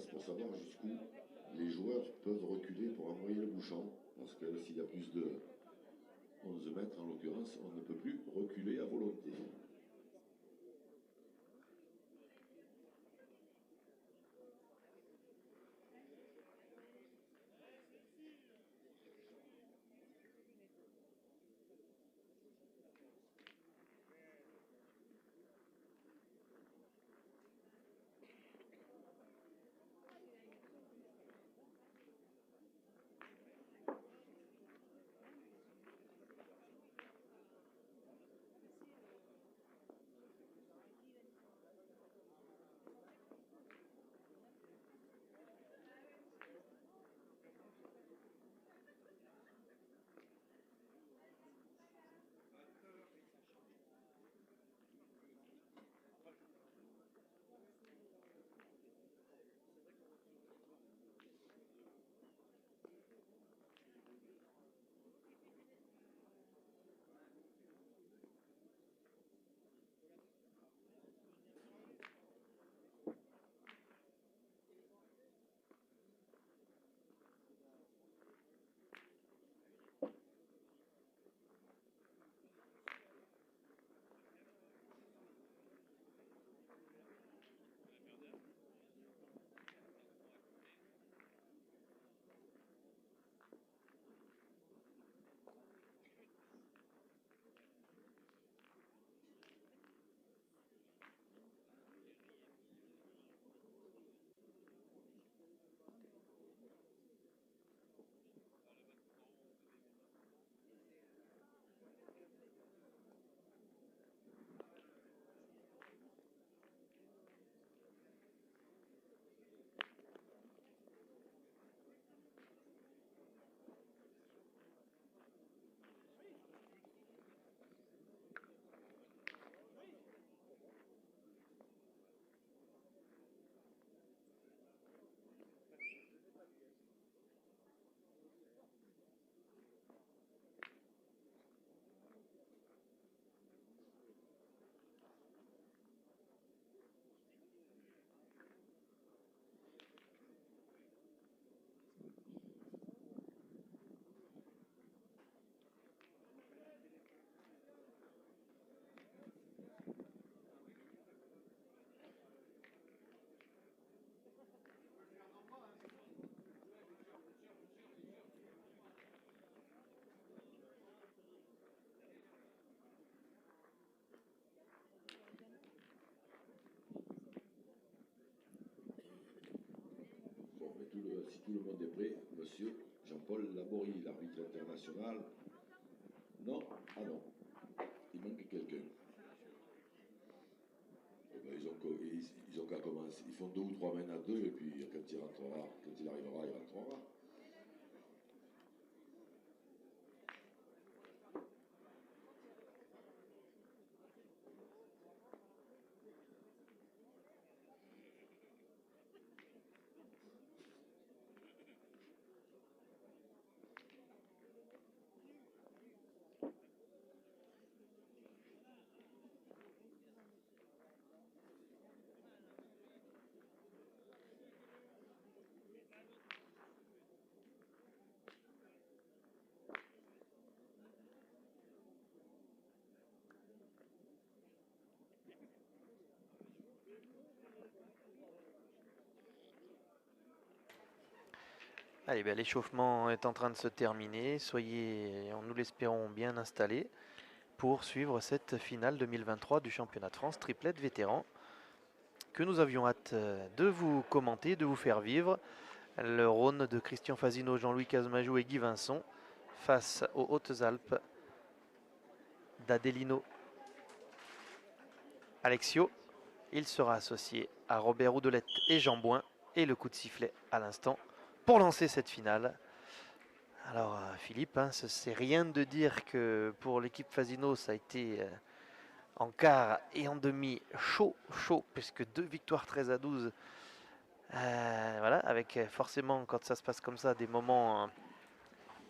place pour savoir jusqu'où les joueurs peuvent reculer pour envoyer le bouchon. Parce que s'il y a plus de 11 mètres en l'occurrence, on ne peut plus reculer à volonté. Bon, mais si tout le monde est prêt, monsieur Jean-Paul Laborie, l'arbitre international. Non, ah non, il manque quelqu'un. Eh ben, ils ont qu'à commencer. Ils font 2 ou 3 mènes à 2 et puis quand il rentrera, quand il arrivera, il rentrera. Allez, ben, l'échauffement est en train de se terminer. Soyez, nous l'espérons, bien installés pour suivre cette finale 2023 du championnat de France triplette vétéran que nous avions hâte de vous commenter, de vous faire vivre. Le Rhône de Christian Fazino, Jean-Louis Casmajou et Guy Vincent face aux Hautes-Alpes d'Adelino Alexio. Il sera associé à Robert Oudelette et Jean Bouin et le coup de sifflet à l'instant pour lancer cette finale. Alors Philippe, hein, c'est rien de dire que pour l'équipe Fazino, ça a été en quart et en demi chaud, puisque 2 victoires 13-12. Voilà, avec forcément, quand ça se passe comme ça, des moments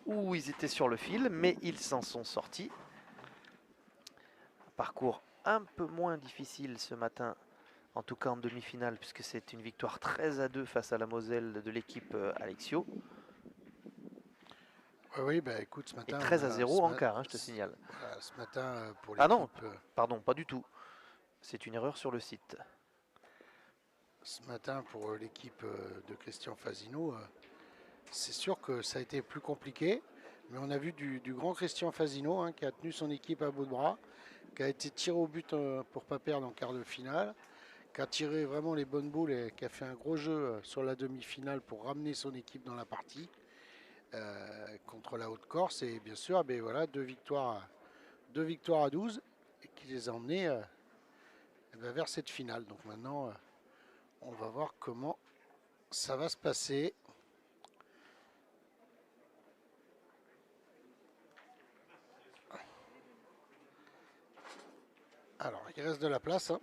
où ils étaient sur le fil, mais ils s'en sont sortis. Un parcours un peu moins difficile ce matin en tout cas en demi-finale, puisque c'est une victoire 13-2 face à la Moselle de l'équipe Alexio. Oui, bah écoute, ce matin. Et 13-0 en quart, hein, je te signale. Voilà, ce matin, pour Ah non, l'équipe. pardon, pas du tout. C'est une erreur sur le site. Ce matin, pour l'équipe de Christian Fasino, c'est sûr que ça a été plus compliqué. Mais on a vu du grand Christian Fasino, hein, qui a tenu son équipe à bout de bras, qui a été tiré au but pour ne pas perdre en quart de finale, qui a tiré vraiment les bonnes boules et qui a fait un gros jeu sur la demi-finale pour ramener son équipe dans la partie contre la Haute-Corse. Et bien sûr, ben voilà, deux victoires à 12 et qui les a emmenés vers cette finale. Donc maintenant, on va voir comment ça va se passer. Alors, il reste de la place. Hein.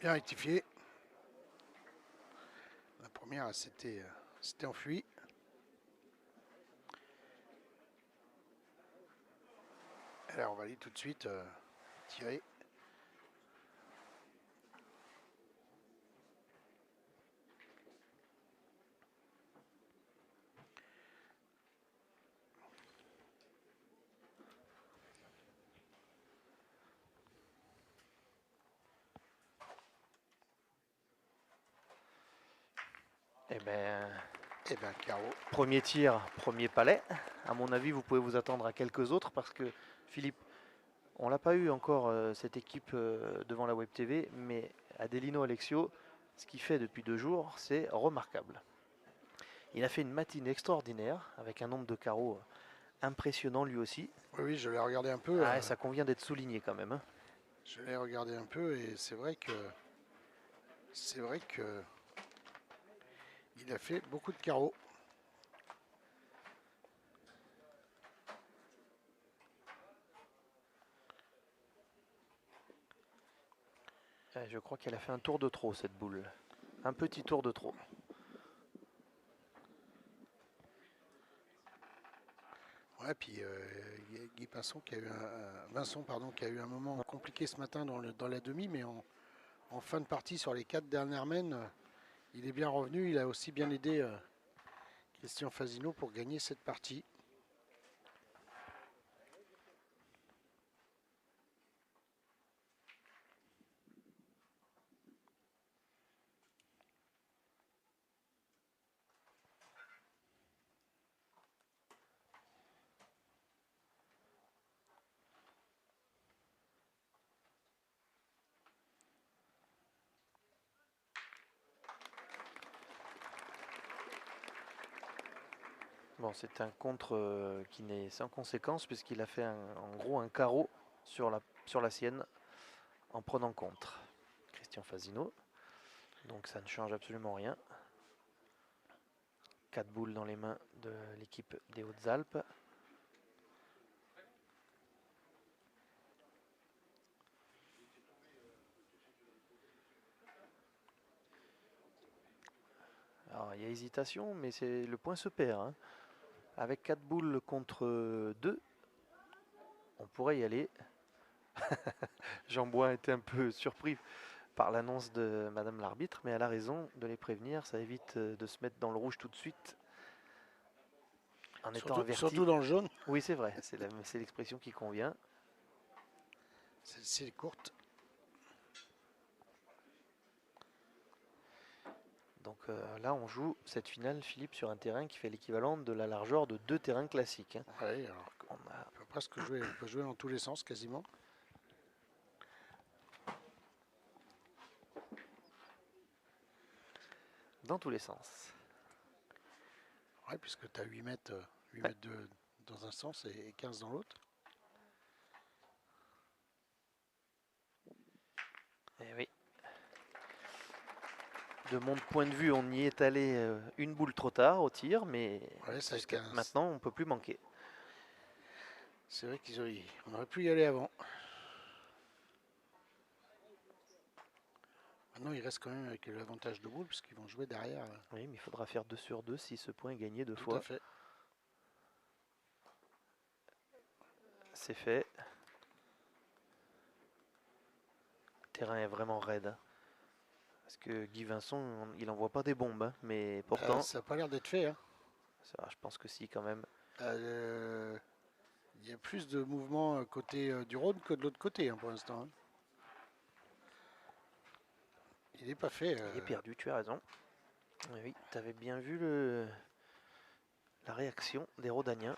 Bien rectifié. La première, c'était enfui. Alors, on va aller tout de suite tirer. Eh bien, carreau. Premier tir, premier palais. À mon avis, vous pouvez vous attendre à quelques autres parce que Philippe, on l'a pas eu encore cette équipe devant la Web TV, mais Adelino Alexio, ce qu'il fait depuis 2 jours, c'est remarquable. Il a fait une matinée extraordinaire avec un nombre de carreaux impressionnant lui aussi. Oui, je l'ai regardé un peu. Ça convient d'être souligné quand même. Hein. Je l'ai regardé un peu et c'est vrai que il a fait beaucoup de carreaux. Je crois qu'elle a fait un tour de trop cette boule. Un petit tour de trop. Ouais, puis Guy Vincent qui a eu un moment compliqué ce matin dans la demi, mais en fin de partie sur les 4 dernières mènes, il est bien revenu. Il a aussi bien aidé Christian Fasino pour gagner cette partie. Bon, c'est un contre qui n'est sans conséquence puisqu'il a fait en gros un carreau sur la sienne en prenant contre Christian Fasino. Donc ça ne change absolument rien. 4 boules dans les mains de l'équipe des Hautes-Alpes. Alors il y a hésitation, mais le point se perd. Hein. Avec 4 boules contre 2, on pourrait y aller. Jean-Bois était un peu surpris par l'annonce de Madame l'arbitre, mais elle a raison de les prévenir. Ça évite de se mettre dans le rouge tout de suite. En étant averti. Surtout dans le jaune. Oui, c'est vrai, c'est l'expression qui convient. C'est courte. Donc là, on joue cette finale, Philippe, sur un terrain qui fait l'équivalent de la largeur de 2 terrains classiques. Hein. Oui, alors on peut presque jouer, on peut jouer dans tous les sens quasiment. Dans tous les sens. Oui, puisque tu as 8 mètres, dans un sens et 15 dans l'autre. Eh oui. De mon point de vue, on y est allé une boule trop tard au tir, mais Ouais, ça a été jusqu'à maintenant, on ne peut plus manquer. C'est vrai qu'on aurait pu y aller avant. Maintenant, il reste quand même avec l'avantage de boule, puisqu'ils vont jouer derrière. Oui, mais il faudra faire 2 sur 2 si ce point est gagné 2 Tout fois. à fait. C'est fait. Le terrain est vraiment raide. Hein. Parce que Guy Vincent, il n'envoie pas des bombes, hein, mais pourtant... Ça n'a pas l'air d'être fait. Hein. Ça, je pense que si, quand même. Il y a plus de mouvement côté du Rhône que de l'autre côté hein, pour l'instant. Hein. Il n'est pas fait. Il est perdu, tu as raison. Oui, tu avais bien vu la réaction des Rhodaniens.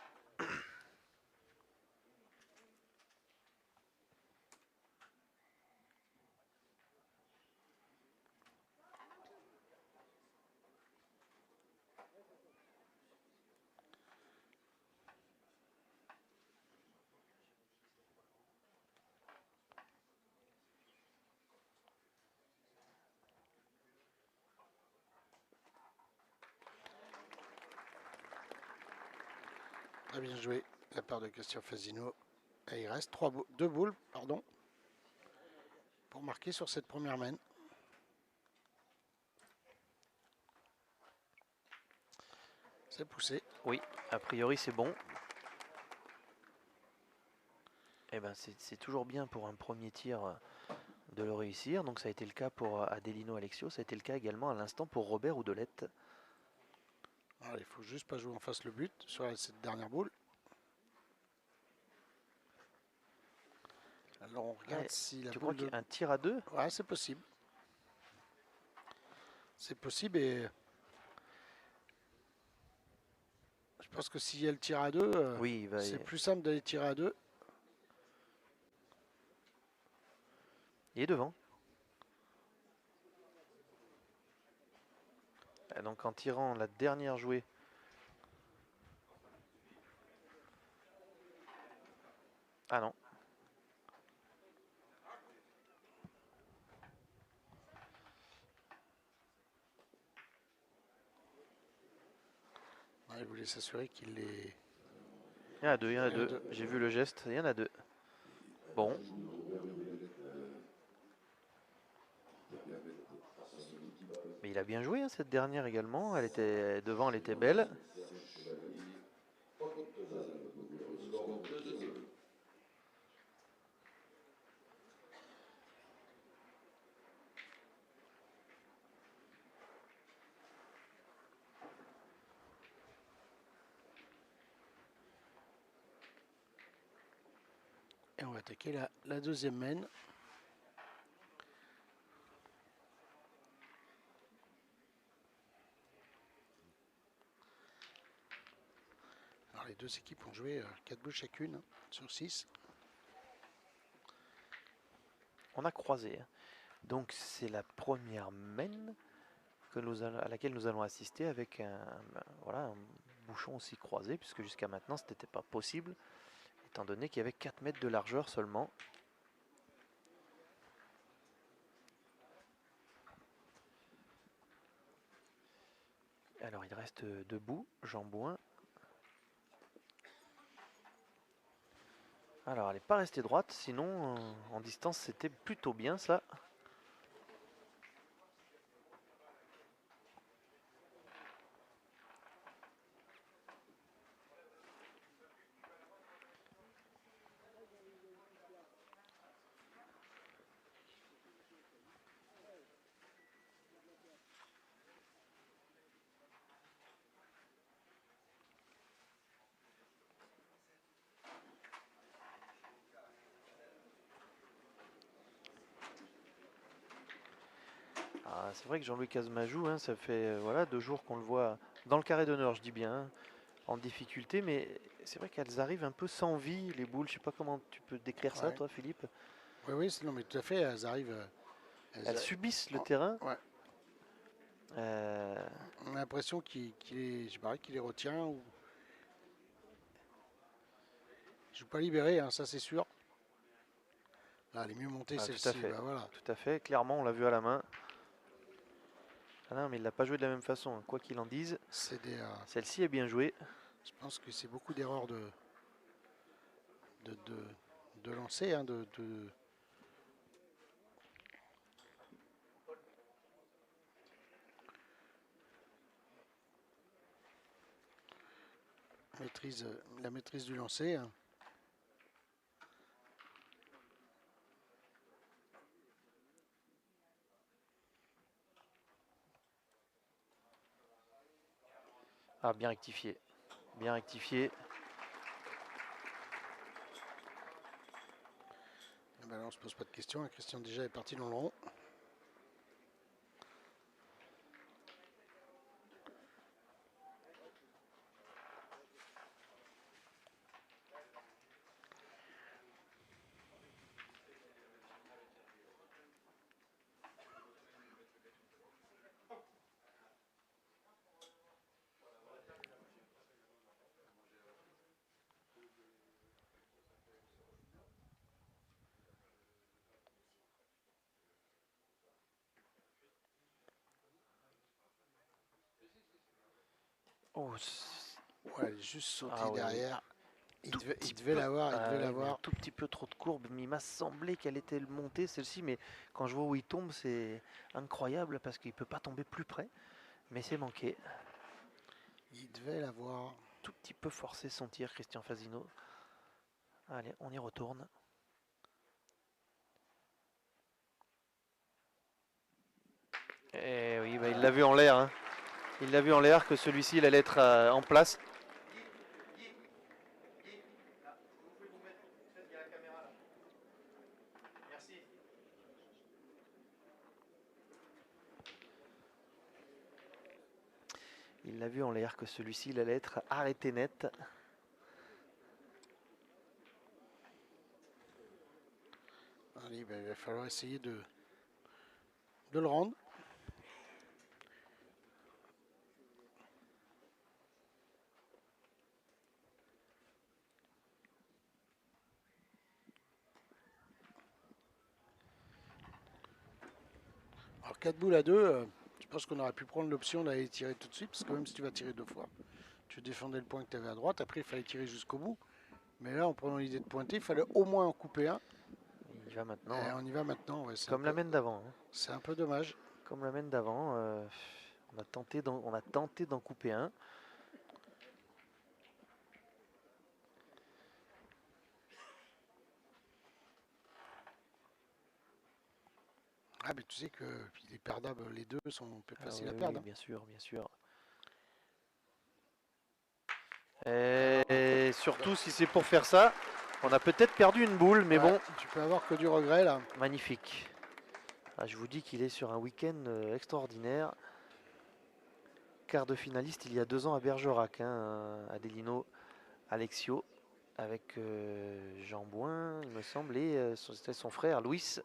Très bien joué de la part de Christian Fasino. Et il reste 2 boules pour marquer sur cette première main. C'est poussé. Oui, a priori c'est bon. Eh ben c'est toujours bien pour un premier tir de le réussir. Donc ça a été le cas pour Adelino Alexio, ça a été le cas également à l'instant pour Robert Oudelette. Alors, il faut juste pas jouer en face le but sur cette dernière boule. Alors on regarde si la tu boule crois qu'il y a un tir à 2? Ouais, c'est possible. C'est possible et je pense que s'il y a le tir à 2, oui, c'est plus simple d'aller tirer à 2. Il est devant. Et donc en tirant la dernière jouée. Ah non. Ouais, il voulait s'assurer qu'il les... Il y en a 2, il y en a 2. J'ai vu le geste, il y en a 2. Bon. Mais il a bien joué hein, cette dernière également. Elle était devant, elle était belle. Et on va attaquer la deuxième main. Alors les deux équipes ont joué 4 boules chacune sur 6. On a croisé. Hein. Donc c'est la première main à laquelle nous allons assister avec un bouchon aussi croisé, puisque jusqu'à maintenant ce n'était pas possible, étant donné qu'il y avait 4 mètres de largeur seulement. Alors il reste debout, Jambouin. Alors elle n'est pas restée droite, sinon en distance c'était plutôt bien ça. C'est vrai que Jean-Louis Casmajou, hein, ça fait 2 jours qu'on le voit dans le carré d'honneur, je dis bien, hein, en difficulté, mais c'est vrai qu'elles arrivent un peu sans vie, les boules. Je sais pas comment tu peux décrire ça, toi, Philippe. Oui, non, mais tout à fait, elles arrivent. Elles subissent le terrain. Ouais. On a l'impression qu'il les retient. Ou... Je ne suis pas libéré, hein, ça c'est sûr. Là, elle est mieux montée celle-ci. Tout à fait. Bah, voilà. Tout à fait. Clairement, on l'a vu à la main. Ah non, mais il l'a pas joué de la même façon, hein, quoi qu'il en dise. C'est des, Celle-ci est bien jouée. je pense que c'est beaucoup d'erreurs de, de, de lancer, hein, la maîtrise du lancer, hein. Ah, bien rectifié. Bien rectifié. Eh ben là, on se pose pas de questions, hein. Christian déjà est parti dans le rond. Oh, Ouais, elle est juste sauté ah ouais, oui. derrière. Il Tout devait, petit il devait peu. l'avoir, il Ah devait ouais, mais un l'avoir. tout petit peu trop de courbe, mais il m'a semblé qu'elle était montée celle-ci, mais quand je vois où il tombe, c'est incroyable parce qu'il peut pas tomber plus près, mais c'est manqué. Il devait l'avoir. Tout petit peu forcé son tir, Christian Fasino. Allez, on y retourne. Eh oui, bah, il l'a vu en l'air, hein. Il l'a vu en l'air que celui-ci il allait être en place. Il l'a vu en l'air que celui-ci il allait être arrêté net. Allez, ben, il va falloir essayer de le rendre. Alors 4 boules à 2, je pense qu'on aurait pu prendre l'option d'aller tirer tout de suite, parce que même si tu vas tirer 2 fois, tu défendais le point que tu avais à droite, après il fallait tirer jusqu'au bout. Mais là, en prenant l'idée de pointer, il fallait au moins en couper un. Il y va maintenant, Et hein. on y va maintenant, ouais, Comme la main d'avant, hein. c'est un peu dommage. Comme la main d'avant, on a tenté d'en couper un. Ah, mais tu sais que les perdables, les deux sont Ah faciles oui, à oui, perdre, hein. bien sûr, bien sûr. Et surtout si c'est pour faire ça, on a peut-être perdu une boule, mais Ouais, bon, tu peux avoir que du regret là. magnifique. Ah, je vous dis qu'il est sur un week-end extraordinaire. Quart de finaliste il y a 2 ans à Bergerac, hein, Adelino Alexio, avec Jean Bouin, il me semble, et c'était son frère Louis.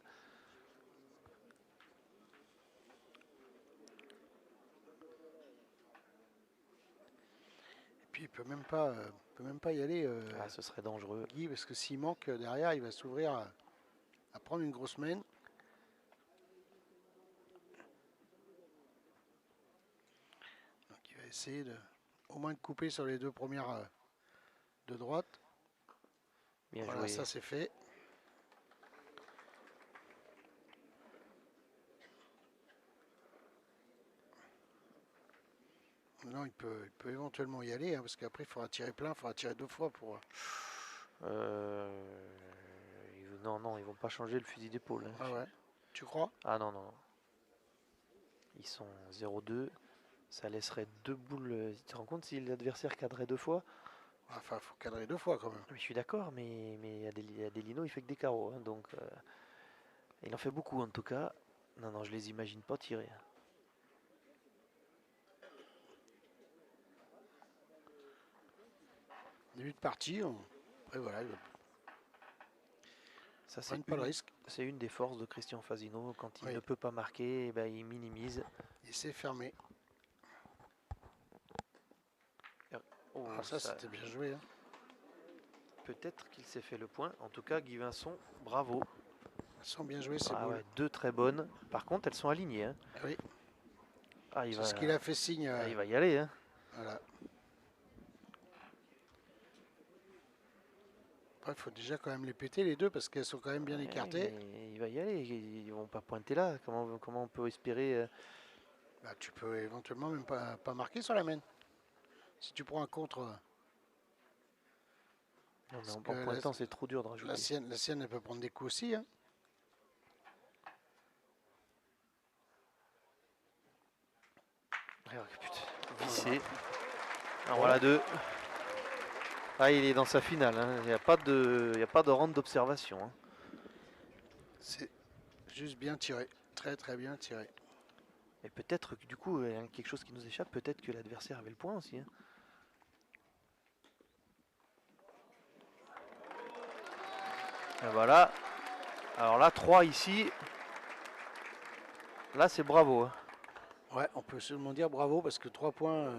Et puis il peut même pas y aller, Ah, ce serait dangereux. Guy, parce que s'il manque derrière, il va s'ouvrir à prendre une grosse main. Donc il va essayer au moins de couper sur les 2 premières de droite. Bien Voilà, joué. ça c'est fait. Non, il peut éventuellement y aller, hein, parce qu'après il faudra tirer plein, il faudra tirer 2 fois pour. Non, ils vont pas changer le fusil d'épaule, hein. Ah ouais. Tu crois? Ah non, non. Ils sont 0-2. Ça laisserait 2 boules. Tu te rends compte si l'adversaire cadrait 2 fois? Enfin, il faut cadrer 2 fois quand même. Mais je suis d'accord, mais Adelino, il fait que des carreaux, hein, donc il en fait beaucoup en tout cas. Non, non, je les imagine pas tirer. Début de partie, après voilà, ils Ça, prennent pas le risque. c'est une des forces de Christian Fasino. Quand il Oui. ne peut pas marquer, eh ben, il minimise. Et c'est fermé. Oh, Alors ça c'était bien joué, hein. peut-être qu'il s'est fait le point. En tout cas, Guy Vincent, bravo. Elles sont bien jouées ces Ah boules. ouais, 2 très bonnes. Par contre, elles sont alignées, hein. Oui. Ah, il C'est va, ce qu'il a fait signe. il va y aller. Hein. Voilà. Après, il faut déjà quand même les péter les deux parce qu'elles sont quand même bien Ouais, écartées. mais il va y aller. Ils vont pas pointer là. Comment on peut espérer Bah, tu peux éventuellement même pas marquer sur la main. Si tu prends un contre, Non, mais parce en que pointant, c'est trop dur de rajouter. la sienne, elle peut prendre des coups aussi. Hein. Ah, putain, vissé. Alors, voilà deux. Ah, il est dans sa finale. Hein. Il n'y a pas de round d'observation. Hein. C'est juste bien tiré. Très très bien tiré. Et peut-être que du coup, il y a quelque chose qui nous échappe. Peut-être que l'adversaire avait le point aussi. Hein. Et voilà. Alors là, 3 ici. Là, c'est bravo. Hein. Ouais, on peut seulement dire bravo parce que 3 points.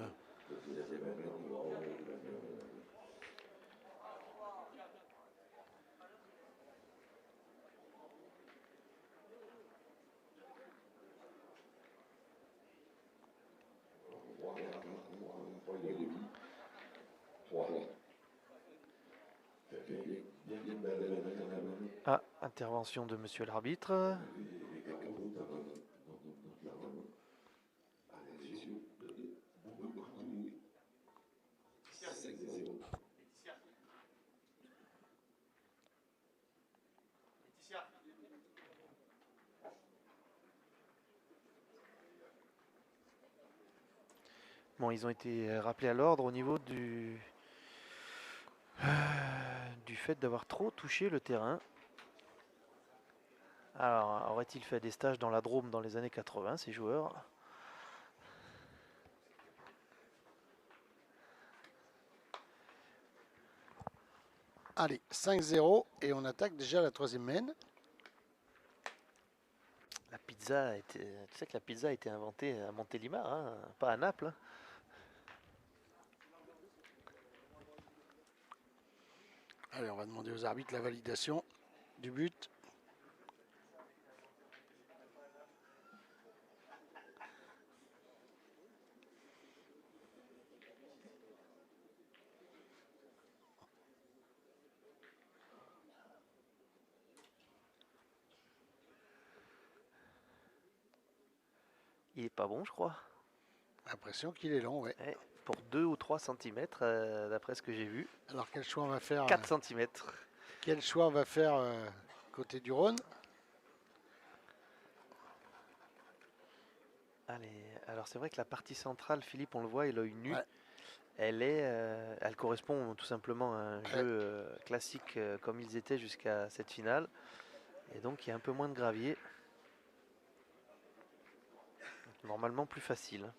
Ah, intervention de monsieur l'arbitre. Bon, ils ont été rappelés à l'ordre au niveau du fait d'avoir trop touché le terrain. Alors, aurait-il fait des stages dans la Drôme dans les années 80, ces joueurs? Allez, 5-0 et on attaque déjà la troisième main. La pizza tu sais que la pizza a été inventée à Montélimar, hein, pas à Naples. Hein. Allez, on va demander aux arbitres la validation du but. Il est pas bon, je crois. L'impression qu'il est long, ouais. Ouais, pour 2 ou 3 cm, d'après ce que j'ai vu. Alors quel choix on va faire 4 cm. Quel choix on va faire côté du Rhône? Allez, alors c'est vrai que la partie centrale, Philippe, on le voit, est l'œil nu. Ouais. Elle correspond tout simplement à un jeu classique comme ils étaient jusqu'à cette finale. Et donc il y a un peu moins de gravier. Donc, normalement plus facile.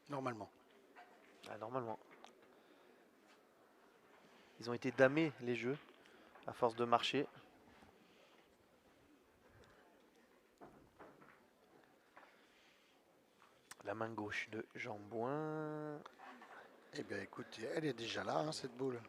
Normalement. Ah, normalement. Ils ont été damés les jeux à force de marcher. La main gauche de Jambouin. Eh bien écoute, elle est déjà là, hein, cette boule.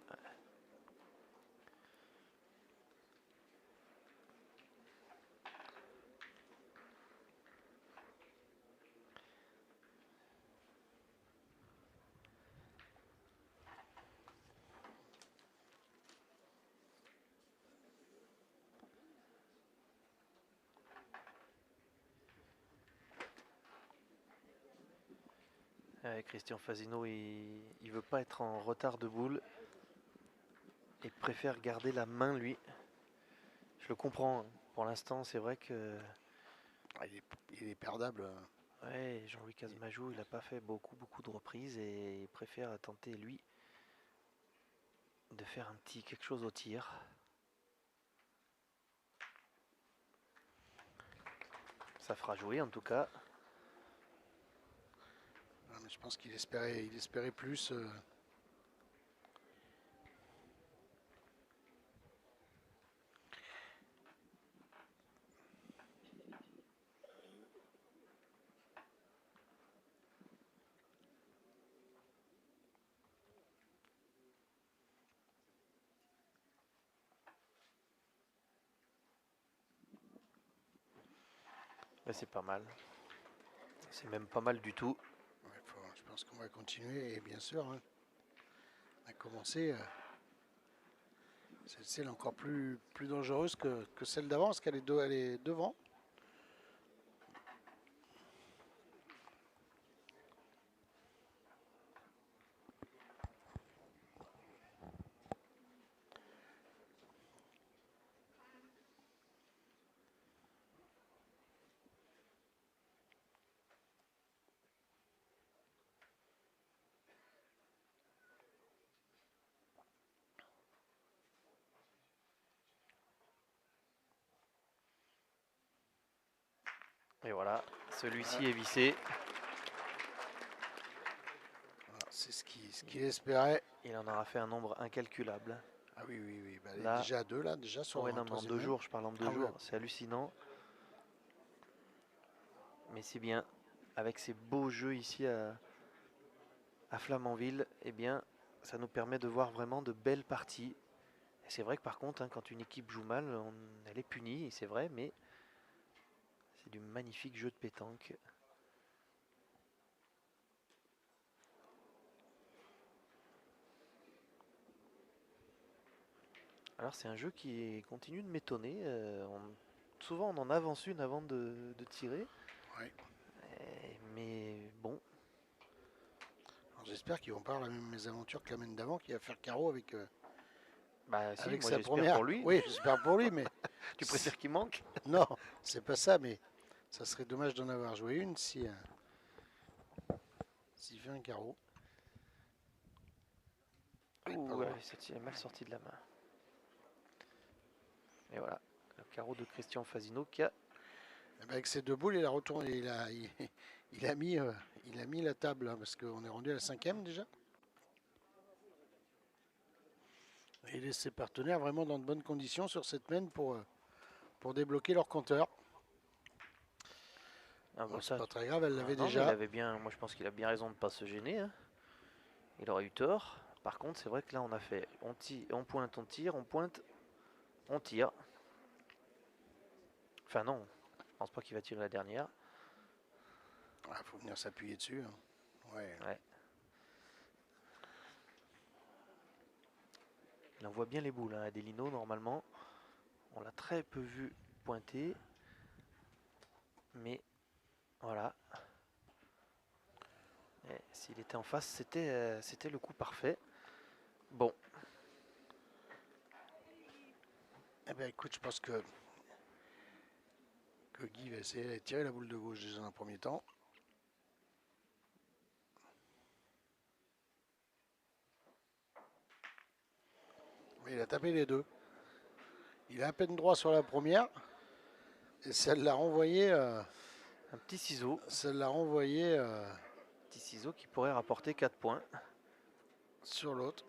Christian Fasino, il veut pas être en retard de boule. Il préfère garder la main, lui. Je le comprends. Pour l'instant, c'est vrai que... Ah, il est perdable. Ouais, Jean-Louis Casmajou, il n'a pas fait beaucoup de reprises et il préfère tenter, lui, de faire un petit quelque chose au tir. Ça fera jouer en tout cas. Ah, mais je pense qu'il espérait plus. Mais c'est pas mal. C'est même pas mal du tout. Ouais, je pense qu'on va continuer et bien sûr, hein, on a commencé. Celle-ci est encore plus dangereuse que celle d'avant parce qu'elle elle est devant. Et voilà, celui-ci est vissé. Voilà, c'est ce qu'il espérait. Il en aura fait un nombre incalculable. Ah oui, oui, oui. Bah, elle est Là, déjà à 2 là, déjà sur ouais, un non, mais en troisième 2 main. jours, je parle en 2 Ah ouais. jours, c'est hallucinant. Mais c'est bien, avec ces beaux jeux ici à Flamanville, eh bien, ça nous permet de voir vraiment de belles parties. Et c'est vrai que par contre, hein, quand une équipe joue mal, elle est punie, et c'est vrai, mais c'est du magnifique jeu de pétanque. Alors c'est un jeu qui continue de m'étonner. Souvent on en avance une avant de tirer. Ouais. Mais bon. J'espère qu'ils vont pas avoir la même mésaventure que la main d'avant qui va faire carreau avec, Bah si, avec moi sa j'espère première. pour lui. Oui, j'espère pour lui, mais Tu préfères qu'il manque? non, c'est pas ça, mais ça serait dommage d'en avoir joué une si s'il fait un carreau. Ouh, ouais, c'est mal sorti de la main. Et voilà, le carreau de Christian Fasino qui a... Eh ben, avec ses deux boules, il a retourné, il a mis la table hein, parce qu'on est rendu à la 5e déjà. Et il laisse ses partenaires vraiment dans de bonnes conditions sur cette main pour débloquer leur compteur. Ah, Bon, bah, c'est ça, pas très grave, elle l'avait non, mais il déjà. avait bien, moi je pense qu'il a bien raison de ne pas se gêner, hein. Il aurait eu tort. Par contre, c'est vrai que là on a fait, on pointe, on tire, on pointe, on tire. Enfin non, je pense pas qu'il va tirer la dernière. Il faut venir s'appuyer dessus. Hein. Ouais. Ouais. Il envoie bien les boules, hein, Adelino normalement. On l'a très peu vu pointer. Mais voilà. S'il était en face, c'était le coup parfait. Bon. Eh ben écoute, je pense que Guy va essayer de tirer la boule de gauche déjà dans un premier temps. Mais il a tapé les deux. Il est à peine droit sur la première. Et celle l'a renvoyé. Un petit ciseau. Celle l'a renvoyé Petit ciseau qui pourrait rapporter 4 points. sur l'autre.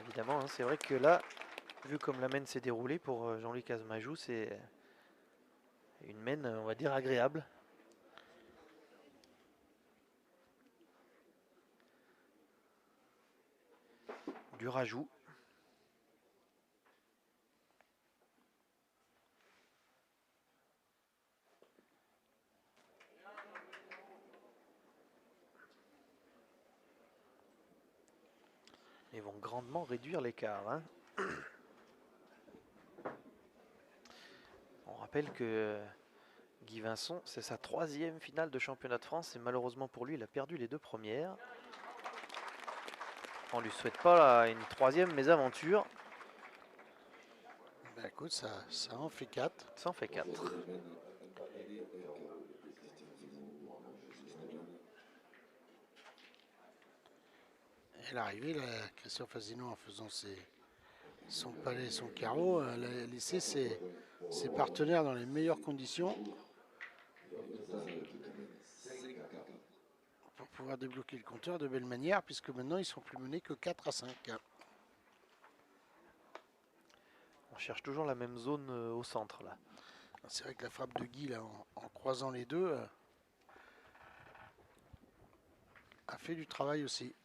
Évidemment, hein, c'est vrai que là, vu comme la main s'est déroulée pour Jean-Luc Azemajou, c'est une main, on va dire, agréable. Du rajout. Ils vont grandement réduire l'écart. Hein. On rappelle que Guy Vincent, c'est sa 3e finale de championnat de France et malheureusement pour lui, il a perdu les 2 premières. On lui souhaite pas une 3e mésaventure. Ben écoute, ça en fait 4. Ça en fait 4. Et l'arrivée, Christian Fasino, en faisant son palais, son carreau, elle a laissé ses partenaires dans les meilleures conditions pour pouvoir débloquer le compteur de belle manière, puisque maintenant ils sont plus menés que 4 à 5. On cherche toujours la même zone au centre là. C'est vrai que la frappe de Guy, là, en croisant les deux, a fait du travail aussi.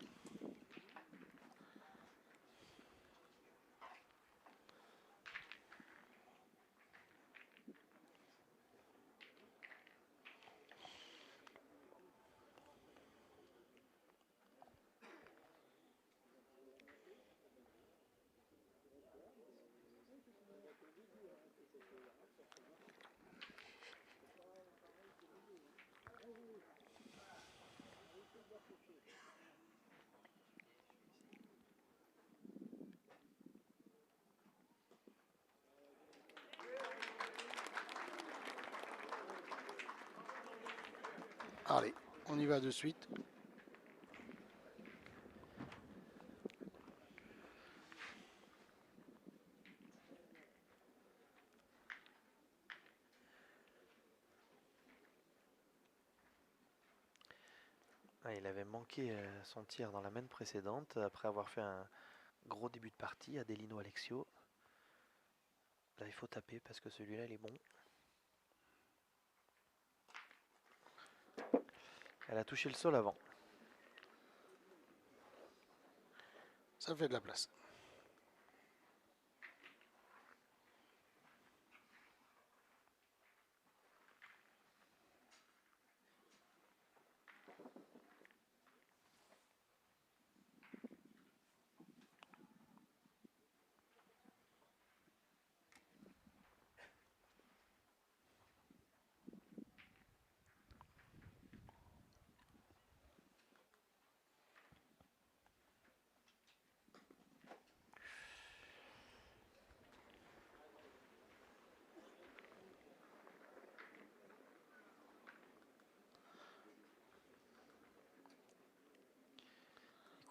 Allez, on y va de suite. Ah, il avait manqué son tir dans la main précédente après avoir fait un gros début de partie à Delino Alexio. Là, il faut taper parce que celui-là, il est bon. Elle a touché le sol avant. Ça fait de la place.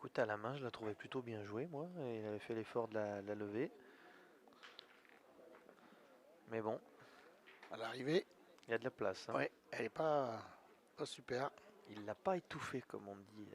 Écoute, à la main, je la trouvais plutôt bien jouée, moi. Et il avait fait l'effort de la lever. Mais bon, À l'arrivée, il y a de la place. Hein. ouais, elle n'est pas super. Il l'a pas étouffé, comme on dit.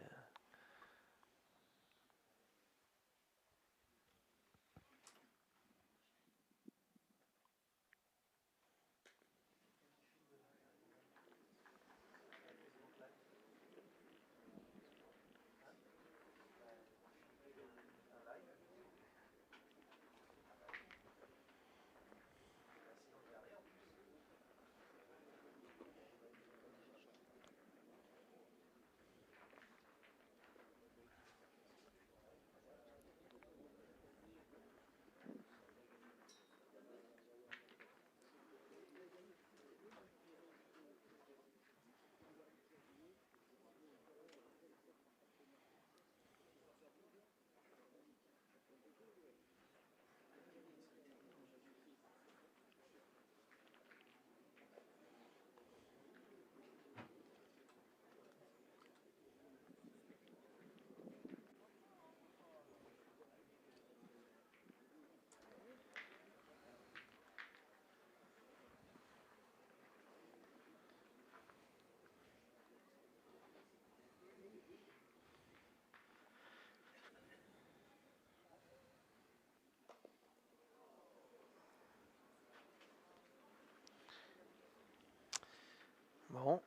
Bon.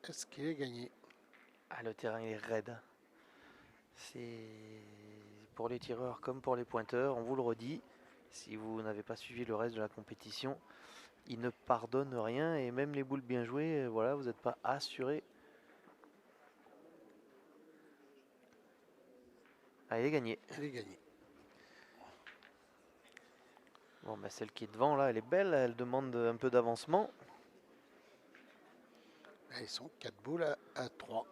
Est-ce qu'il est gagné? Ah, le terrain est raide. C'est pour les tireurs comme pour les pointeurs, on vous le redit. Si vous n'avez pas suivi le reste de la compétition, ils ne pardonnent rien et même les boules bien jouées, voilà, vous n'êtes pas assuré. Ah, il est gagné. Il est gagné. Bon, bah, celle qui est devant là, elle est belle, elle demande un peu d'avancement. Ils sont 4 boules à 3.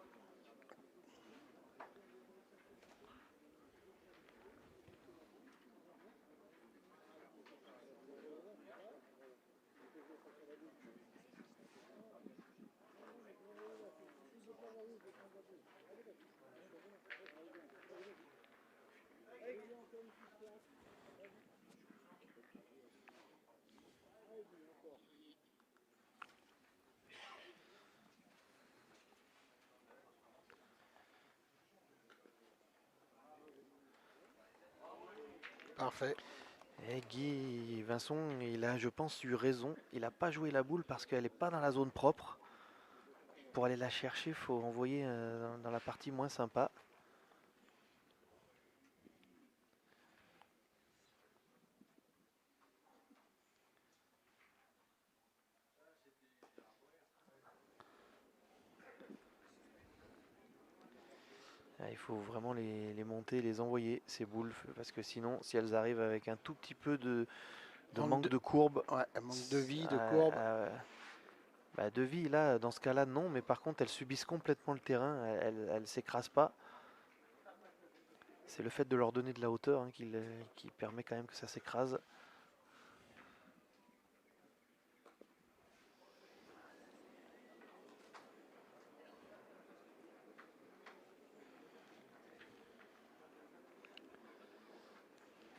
Parfait. Et Guy Vincent, il a, je pense, eu raison. Il n'a pas joué la boule parce qu'elle n'est pas dans la zone propre. Pour aller la chercher, il faut envoyer dans la partie moins sympa. Il faut vraiment les monter, les envoyer, ces boules, parce que sinon, si elles arrivent avec un tout petit peu de manque de courbe, Ouais, un manque de vie, de courbe. Bah, de vie, là, dans ce cas-là, non, mais par contre, elles subissent complètement le terrain, elles ne s'écrasent pas. C'est le fait de leur donner de la hauteur hein, qui permet quand même que ça s'écrase.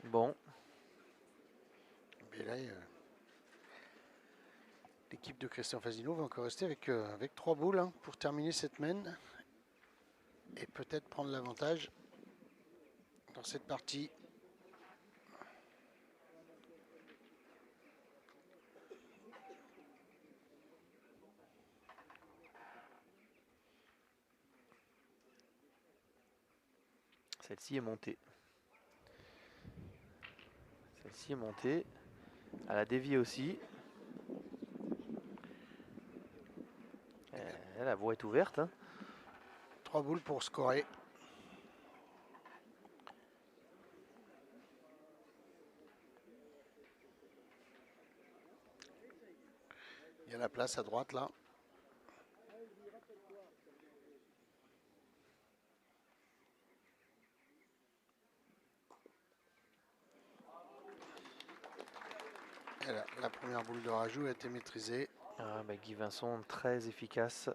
Bon. Et là, l'équipe de Christian Fasino va encore rester avec 3 boules hein, pour terminer cette mène. Et peut-être prendre l'avantage dans cette partie. Celle-ci est montée. Celle-ci est montée. Elle a dévié aussi. La voie est ouverte. Hein. 3 boules pour scorer. Il y a la place à droite là. Et là, la première boule de rajout a été maîtrisée. Ah, bah, Guy Vincent, très efficace.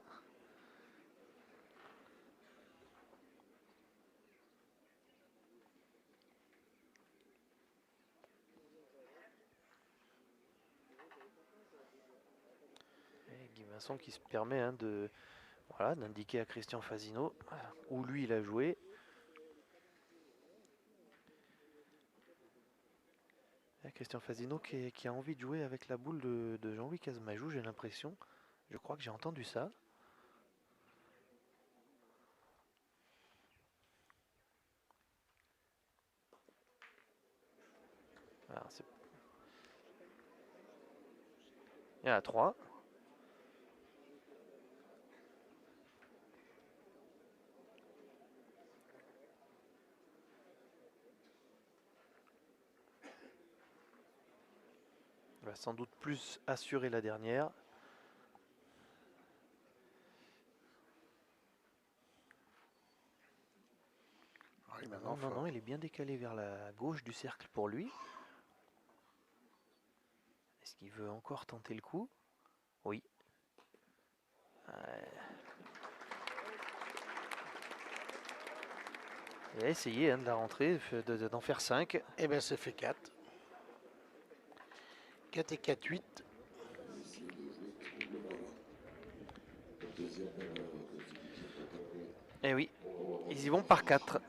Et Guy Vincent qui se permet hein, voilà, d'indiquer à Christian Fasino où lui il a joué. Et Christian Fasino qui a envie de jouer avec la boule de Jean-Louis Casmajou, j'ai l'impression. Je crois que j'ai entendu ça. Alors, il y en a 3. Il va sans doute plus assurer la dernière. Oui, Non, il est bien décalé vers la gauche du cercle pour lui. Est-ce qu'il veut encore tenter le coup? Oui. Il a essayé hein, de la rentrée, d'en faire 5. Et bien c'est fait 4. 4 et 4, 8. Eh oui, ils y vont par 4.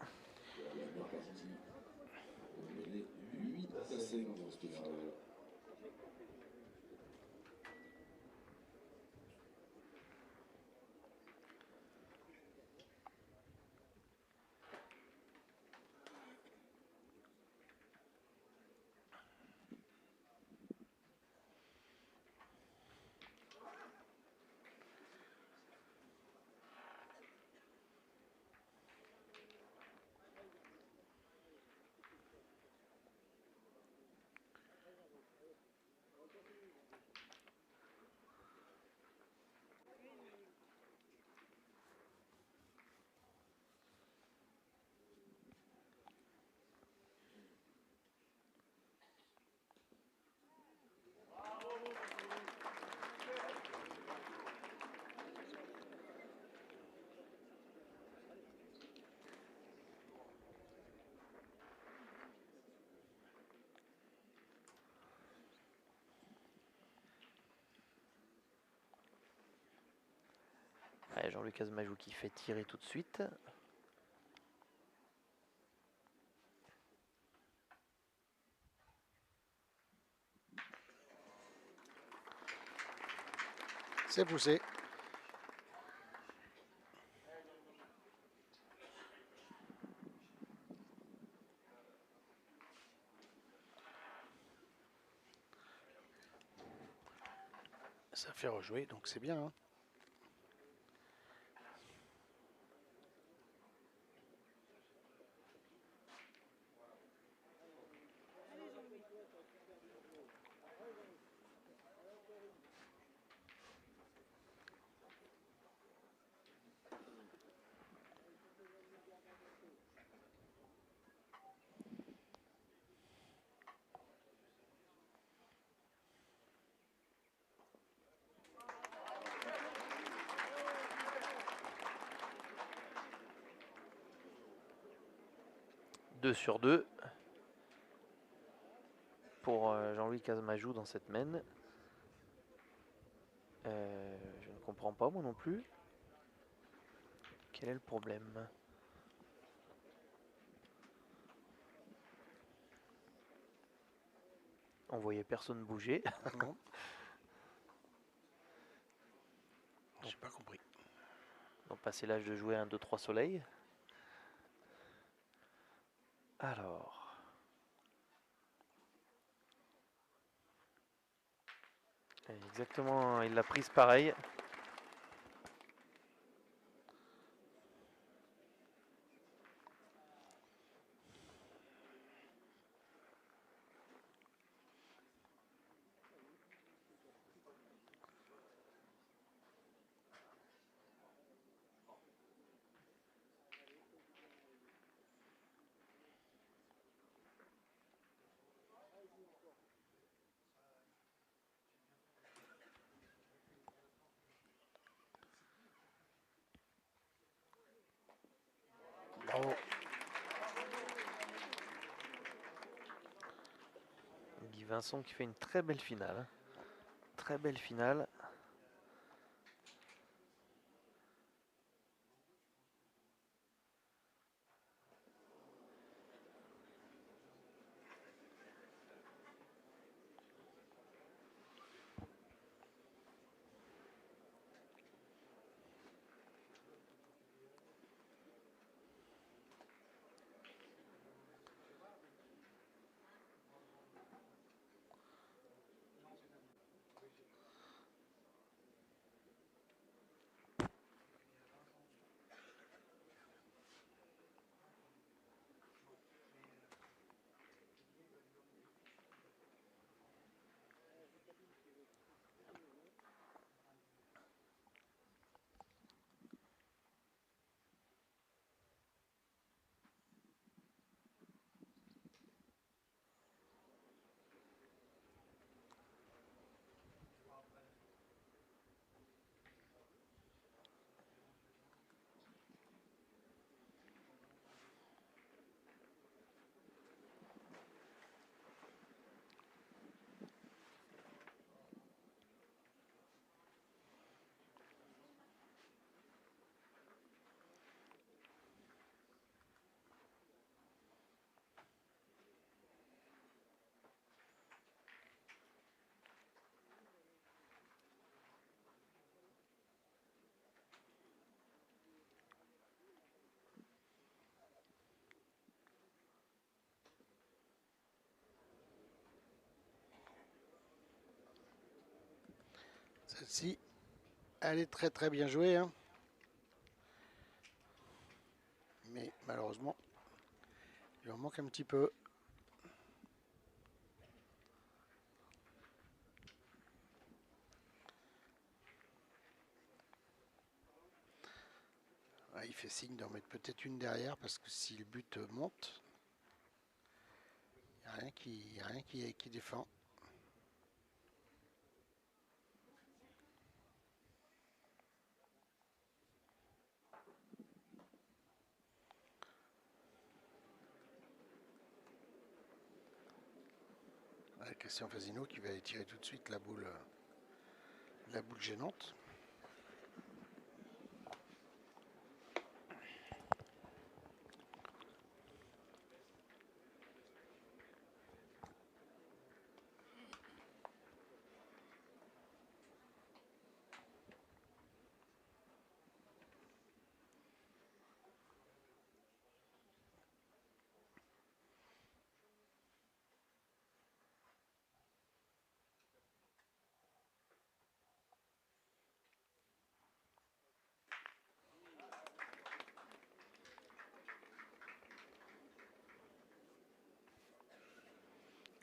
Jean-Luc Casmajou qui fait tirer tout de suite. C'est poussé. Ça fait rejouer, donc c'est bien. Hein. Deux sur 2 pour Jean-Louis Casmajou dans cette main. Je ne comprends pas moi non plus. Quel est le problème? On voyait personne bouger. Non. J'ai pas compris. Donc passé l'âge de jouer 1, 2, 3 soleil. Alors. Exactement, il l'a prise pareil. Bravo. Guy Vincent qui fait une très belle finale. Hein. Très belle finale. Celle-ci, elle est très très bien jouée. Hein. Mais malheureusement, il en manque un petit peu. Ah, il fait signe d'en mettre peut-être une derrière parce que si le but monte, il n'y a rien qui défend. Christian Fasino qui va aller tirer tout de suite la boule gênante.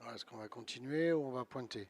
Alors, est-ce qu'on va continuer ou on va pointer?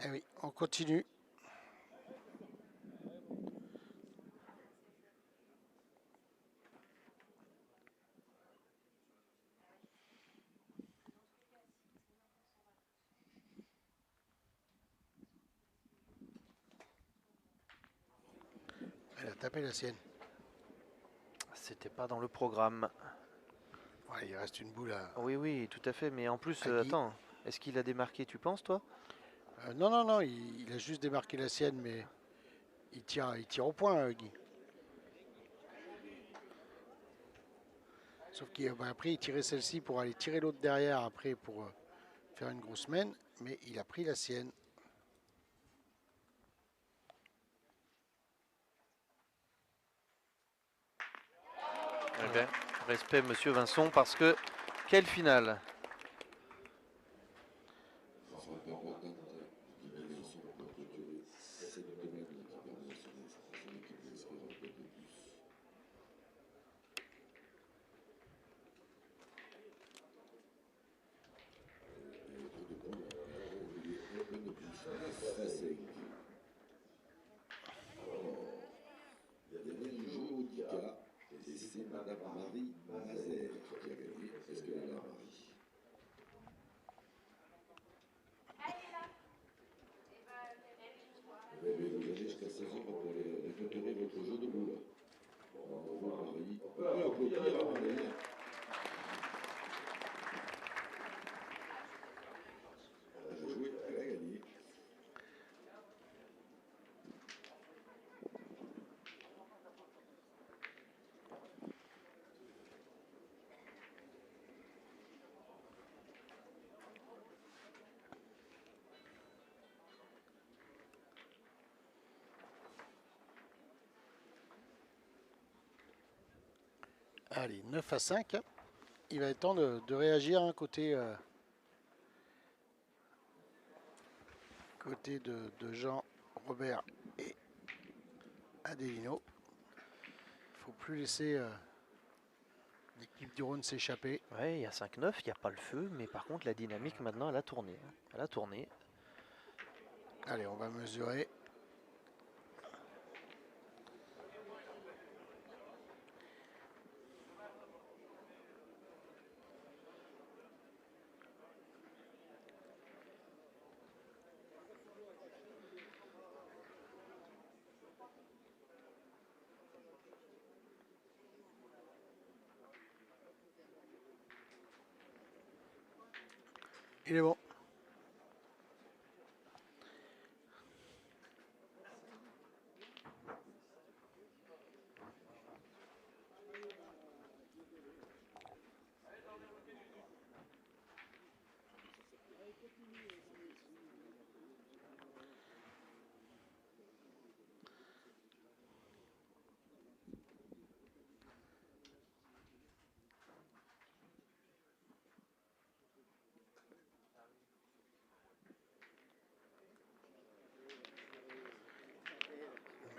Eh oui, on continue. Elle a tapé la sienne. C'était pas dans le programme. Ouais, il reste une boule à... Oui, oui, tout à fait. Mais en plus, Guy. attends, est-ce qu'il a démarqué, tu penses, toi? Non, non, non, il a juste démarqué la sienne, mais il tire au point, Guy. Sauf qu'après, il tirait celle-ci pour aller tirer l'autre derrière, après, pour faire une grosse mène, mais il a pris la sienne. Eh bien, respect, monsieur Vincent, parce que quelle finale! Ça sera pas importante. L'équipe de Vincent peut clôturer cette domaine de l'équipe internationale. C'est une équipe d'espérance de plus. Et le tour de poule, il est un de plus. 9 à 5. Alors, il y avait un jeu au Dika, et c'est Madame Marie Mazer qui a gagné. Est-ce qu'elle est là, Marie? Vous avez jusqu'à 16h pour récupérer votre jeu de boule. Bravo Marie. On peut applaudir à Marie. Elle a joué, elle a gagné. Allez, 9 à 5. Il va être temps de réagir côté de Jean, Robert et Adelino. Il ne faut plus laisser l'équipe du Rhône s'échapper. Ouais, il y a 5-9, il n'y a pas le feu, mais par contre, la dynamique, maintenant, elle a tourné. Elle a tourné. Allez, on va mesurer. Il est bon.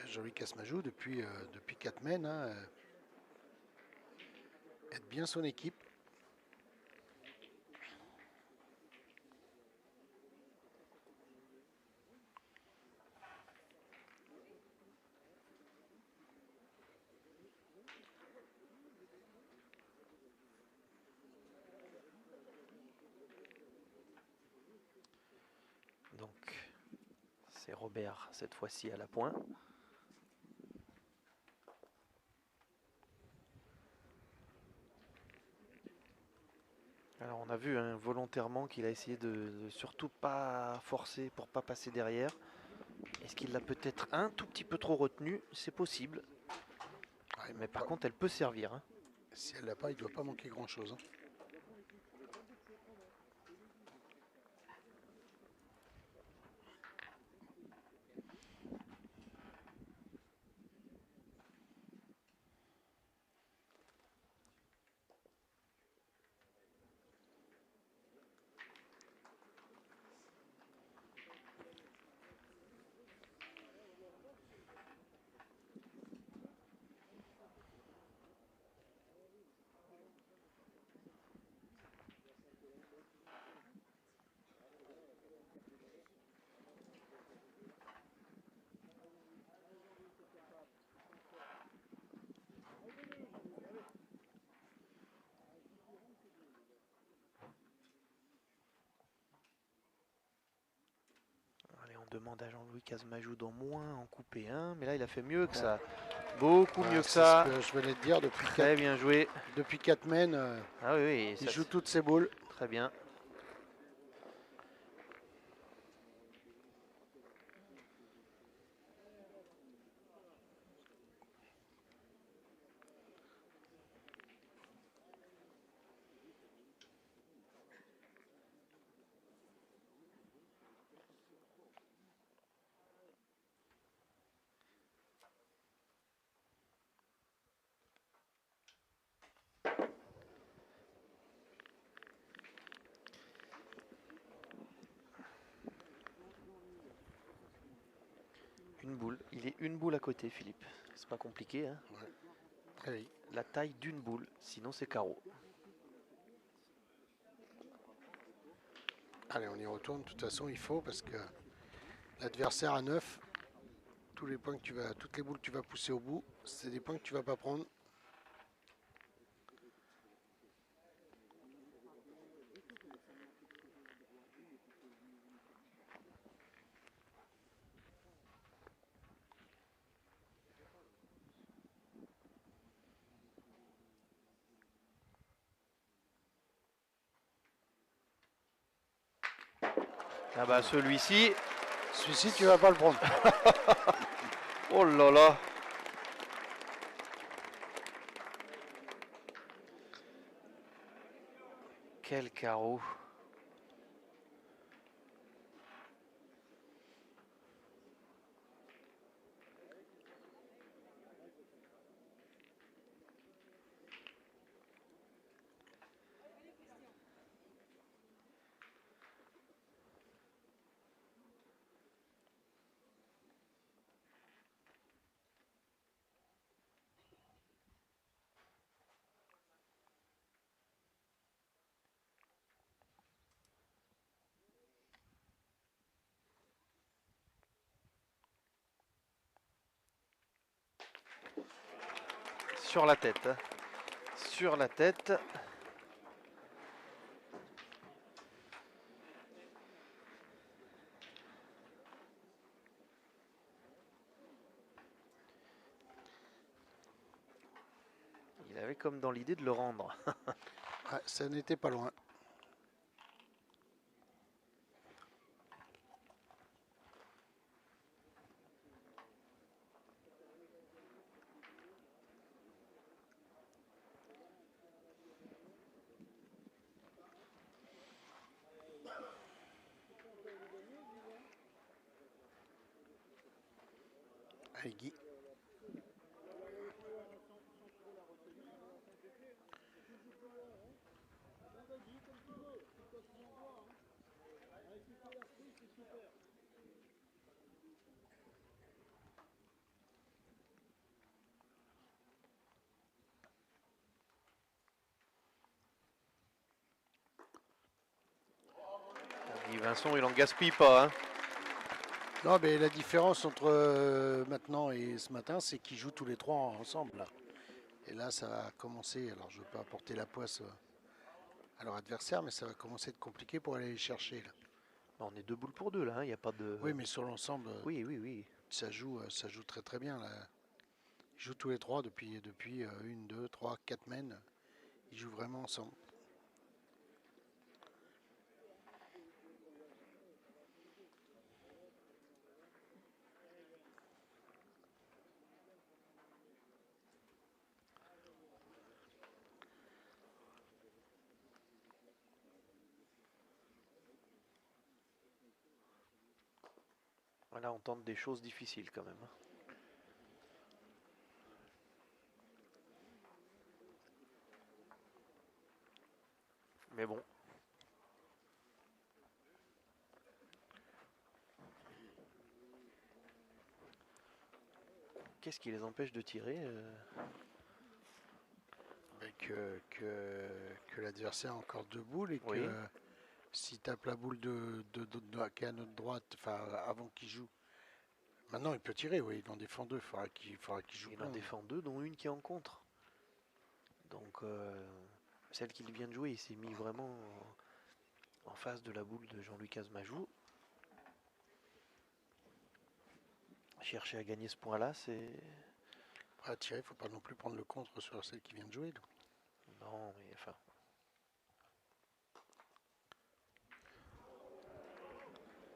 Joli casse-majou depuis 4 mènes. Hein, aide bien son équipe. Donc, c'est Robert, cette fois-ci, à la pointe. Alors, on a vu hein, volontairement qu'il a essayé de surtout pas forcer pour pas passer derrière. Est-ce qu'il l'a peut-être un tout petit peu trop retenu? C'est possible. Ouais, Mais par contre, elle peut servir. Hein. Si elle l'a pas, il ne doit pas manquer grand-chose. Hein. demande à Jean-Louis Casmajou d'au moins en couper un, mais là il a fait mieux que ça. Beaucoup mieux que ça. C'est ce que je venais de dire Très bien joué. depuis 4 mènes. Ah oui, oui, Il ça, joue toutes ses boules. très bien. Une boule. Il est une boule à côté, Philippe. C'est pas compliqué, hein. Ouais. Ah oui. La taille d'une boule, sinon c'est carreau. Allez, on y retourne. De toute façon, il faut parce que l'adversaire à 9, toutes les boules que tu vas pousser au bout, c'est des points que tu vas pas prendre. Ah bah celui-ci. Celui-ci, tu vas pas le prendre. Oh là là. Quel carreau. Sur la tête. Hein. Sur la tête. Il avait comme dans l'idée de le rendre. Ouais, ça n'était pas loin. Allez, Guy. Guy Vincent, il en gaspille pas. Hein. Non, mais la différence entre maintenant et ce matin, c'est qu'ils jouent tous les trois ensemble. Là. Et là, ça va commencer. Alors, je ne veux pas apporter la poisse à leur adversaire, mais ça va commencer à être compliqué pour aller les chercher. Là. On est 2 boules pour 2 là. Il n'y a pas de. Oui, mais sur l'ensemble, Oui, oui, oui. ça joue très très bien. Là. Ils jouent tous les trois depuis 1, 2, 3, 4 mènes. Ils jouent vraiment ensemble. Voilà, on tente des choses difficiles quand même. Mais bon. Qu'est-ce qui les empêche de tirer Que l'adversaire a encore 2 boules et Oui. que s'il tape la boule qui est à notre droite, enfin avant qu'il joue. Maintenant il peut tirer, oui, il en défend 2, il faudra qu'il joue Il plein. en défend 2, dont une qui est en contre. Donc celle qu'il vient de jouer, il s'est mis vraiment en face de la boule de Jean-Louis Casmajou. Chercher à gagner ce point-là, c'est... Après, à tirer, il ne faut pas non plus prendre le contre sur celle qui vient de jouer. Donc. Non, mais enfin...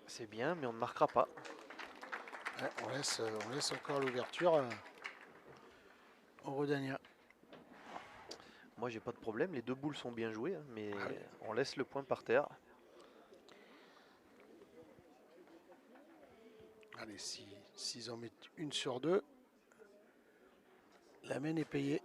C'est bien, mais on ne marquera pas. Ouais, on laisse encore l'ouverture au Rodania. Moi, j'ai pas de problème. Les deux boules sont bien jouées, hein, mais Ah oui. on laisse le point par terre. Allez, s'ils en mettent une sur deux, la main est payée.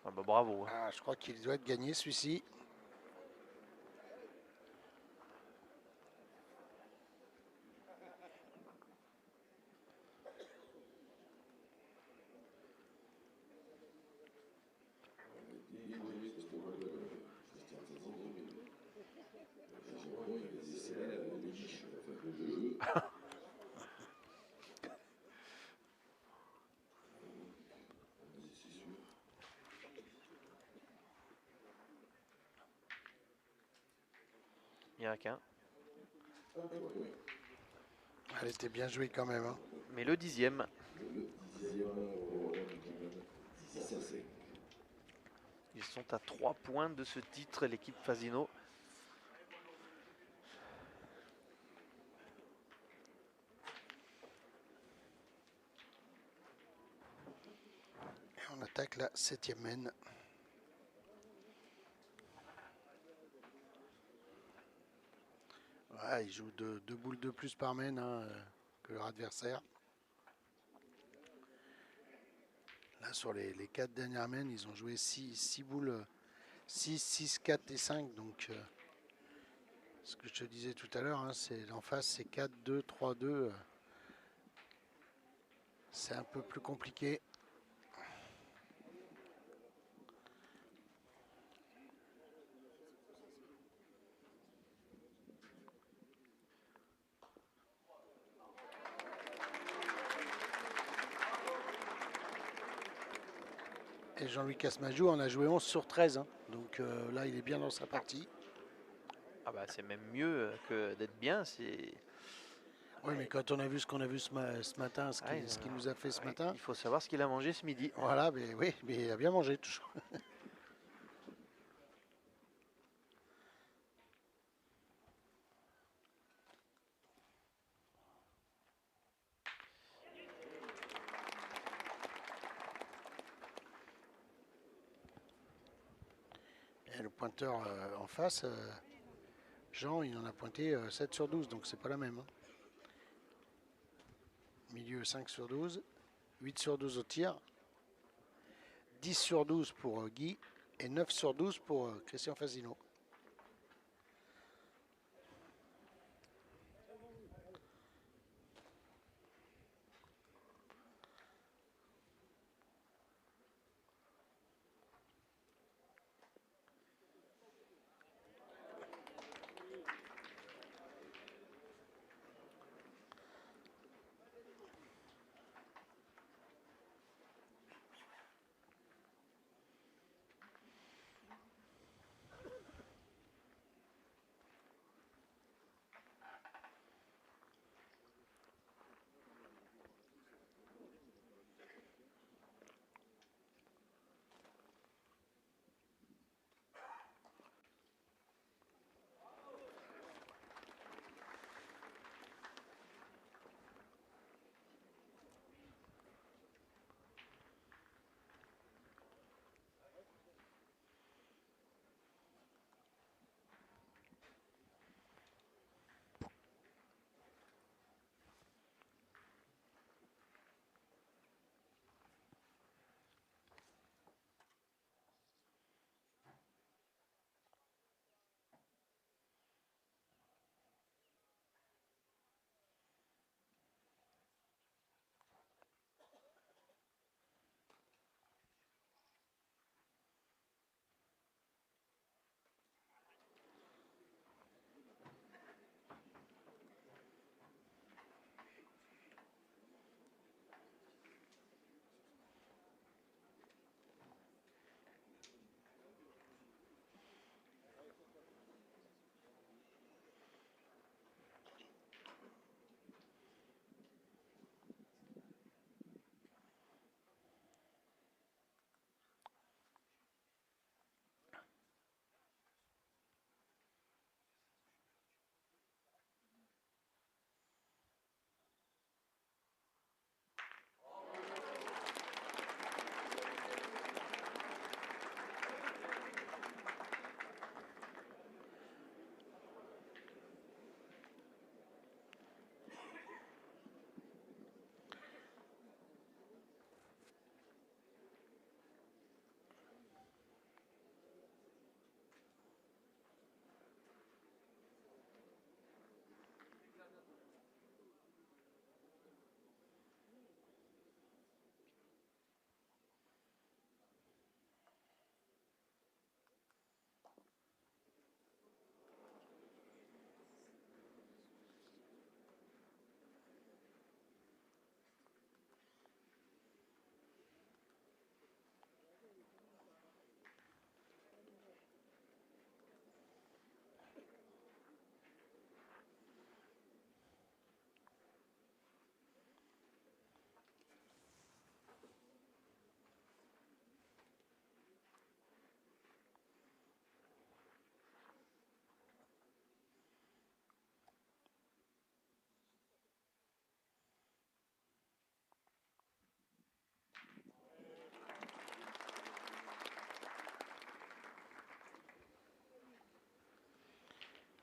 Ah bah, bravo. Hein. Ah, je crois qu'il doit être gagné celui-ci. Il n'y en a qu'un. Elle était bien jouée quand même. Hein. Mais le 10e. Ils sont à 3 points de ce titre, l'équipe Fasino. Et on attaque la 7e main. Ouais, il joue deux boules de plus par main hein, que leur adversaire. Là, sur les 4 dernières mains, ils ont joué 6 boules, 6, 6, 4 et 5. Donc, ce que je te disais tout à l'heure, hein, c'est en face, c'est 4, 2, 3, 2. C'est un peu plus compliqué. Et Jean-Louis Casmajou en a joué 11 sur 13. Hein. Donc là, il est bien dans sa partie. Ah bah c'est même mieux que d'être bien. C'est... Oui, mais quand on a vu ce qu'on a vu ce matin, ce qu'il nous a fait ce matin. Il faut savoir ce qu'il a mangé ce midi. Voilà, mais oui, mais il a bien mangé toujours. Et le pointeur en face, Jean, il en a pointé 7 sur 12, donc c'est pas la même. Hein. Milieu 5 sur 12, 8 sur 12 au tir, 10 sur 12 pour Guy et 9 sur 12 pour Christian Fasino.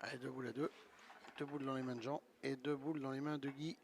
Allez, 2 boules à 2. 2 boules dans les mains de Jean et 2 boules dans les mains de Guy.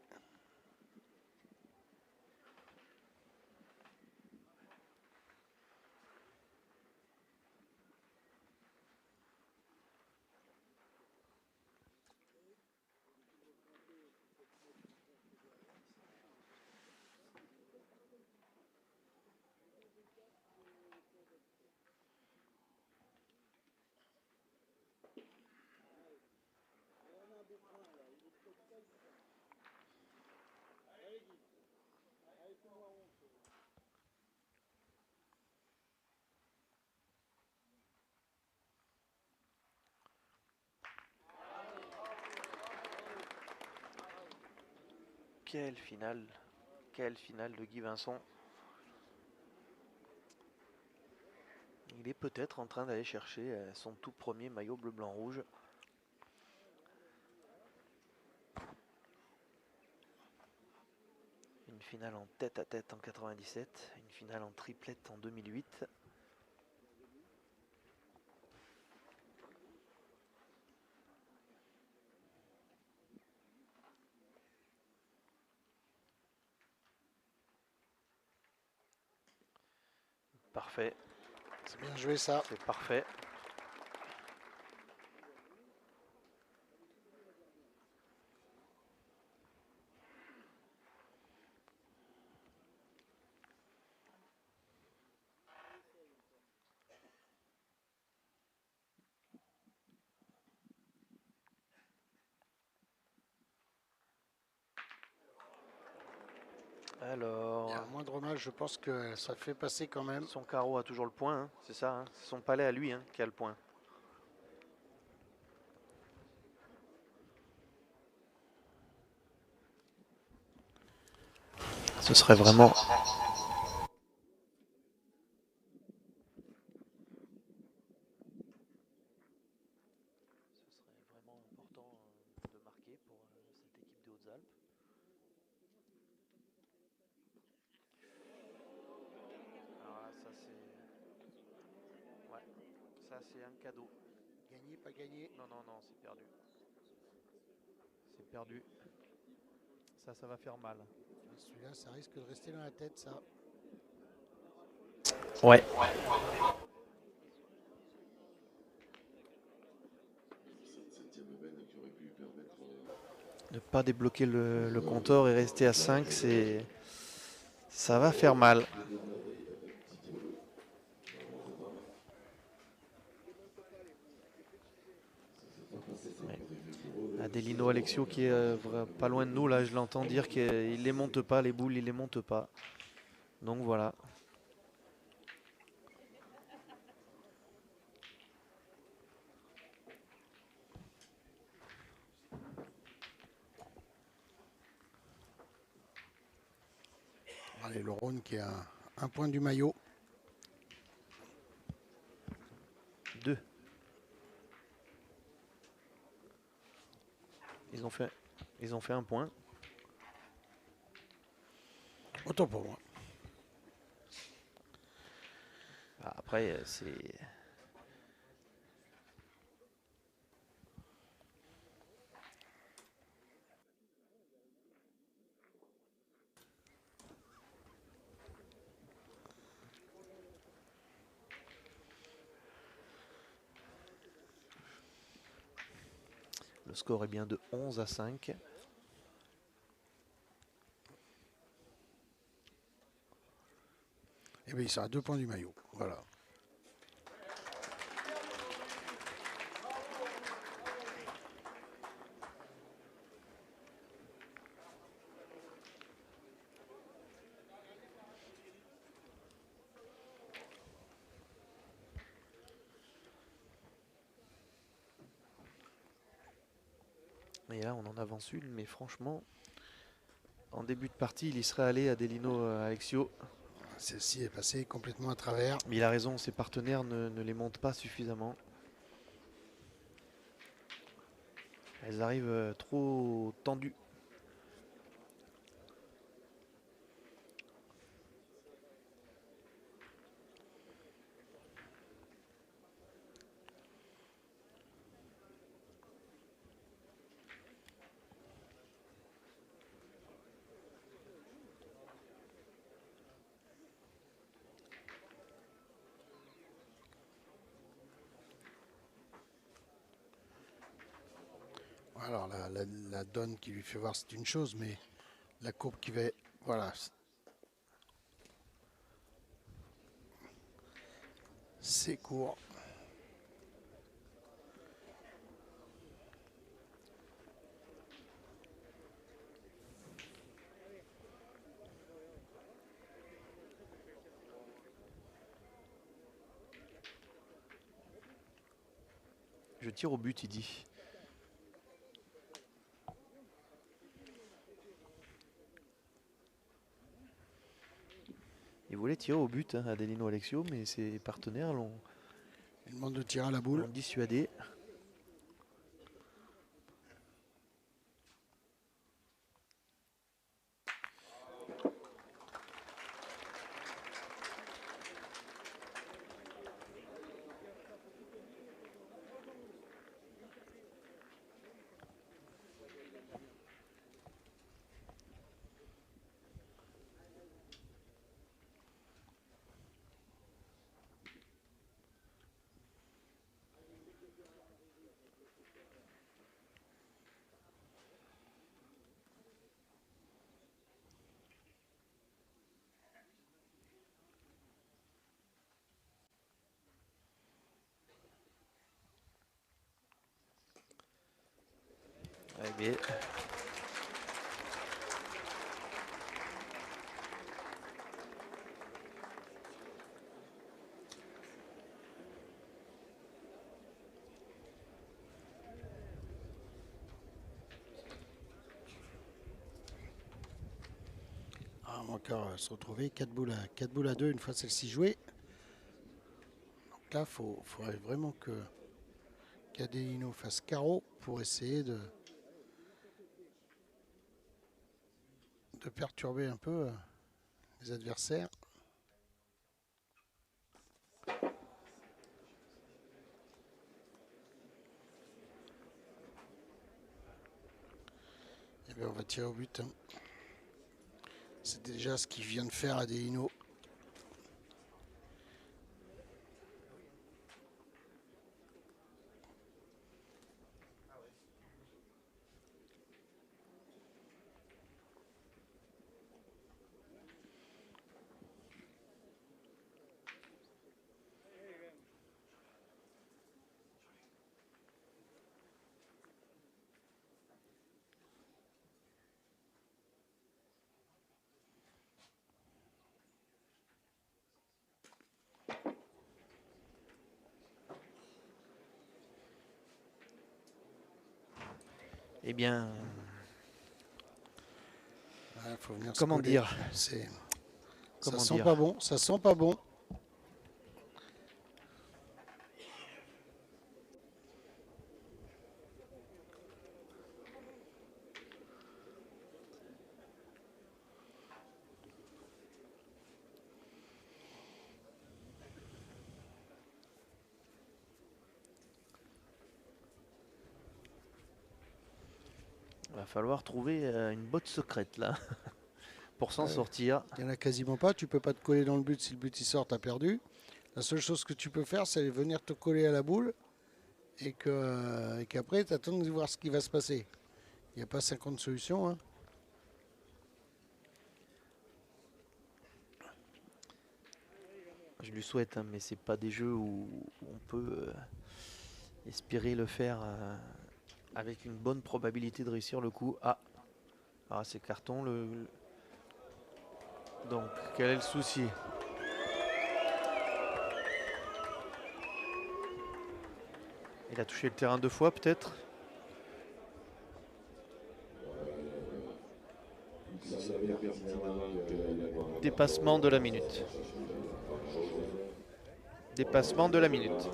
Quelle finale de Guy Vincent. Il est peut-être en train d'aller chercher son tout premier maillot bleu-blanc-rouge. Une finale en tête-à-tête en 97, une finale en triplette en 2008. Parfait. C'est bien joué ça. C'est parfait. Alors, Il y a un moindre mal, je pense que ça fait passer quand même. son carreau a toujours le point, hein, c'est ça. Hein, c'est son palais à lui qui a le point. Ce serait vraiment... important de marquer pour cette équipe des Hautes-Alpes. Alors là, ça c'est... Ouais, ça c'est un cadeau. Gagné, pas gagné. Non, non, non, c'est perdu. C'est perdu. Ça va faire mal. Celui-là, ça risque de rester dans la tête, ça. Ouais. Ne pas débloquer le compteur et rester à 5, ça va faire mal. Ouais. Adelino Alexio qui est pas loin de nous, là je l'entends dire qu'il les monte pas, les boules, il les monte pas. Donc voilà. Allez, le Rhône qui a un point du maillot. 2. Ils ont fait un point. Autant pour moi. Après, c'est... Le score est bien de 11-5. Et bien, il sera à 2 points du maillot. Voilà. Et là, on en avance une, mais franchement, en début de partie, il y serait allé à Adelino Alexio. Celle-ci est passée complètement à travers. Mais il a raison, ses partenaires ne les montent pas suffisamment. Elles arrivent trop tendues. Alors la donne qui lui fait voir c'est une chose, mais la courbe qui va... Voilà. C'est court. Je tire au but, il dit. Il voulait tirer au but, hein, Adelino Alexio, mais ses partenaires l'ont Il demande de tirer à la boule. dissuadé. Allez. Ah, on va encore se retrouver 4 boules à 2 une fois celle-ci jouée. Donc là, il faudrait vraiment que Adelino fasse carreau pour essayer de perturber un peu les adversaires. Et bien on va tirer au but. Hein. C'est déjà ce qu'il vient de faire Adelino. Eh bien, Ouais, faut venir se comment coller. dire Ça Comment sent dire pas bon, ça sent pas bon. Il va falloir trouver une botte secrète là pour s'en Ouais. sortir. Il n'y en a quasiment pas. Tu peux pas te coller dans le but. Si le but il sort, tu as perdu. La seule chose que tu peux faire, c'est venir te coller à la boule et qu'après, tu attends de voir ce qui va se passer. Il n'y a pas 50 solutions. Hein. Je lui souhaite, hein, mais c'est pas des jeux où on peut espérer le faire avec une bonne probabilité de réussir le coup. Ah, c'est carton. Donc, quel est le souci? Il a touché le terrain 2 fois peut-être. Dépassement de la minute. Dépassement de la minute.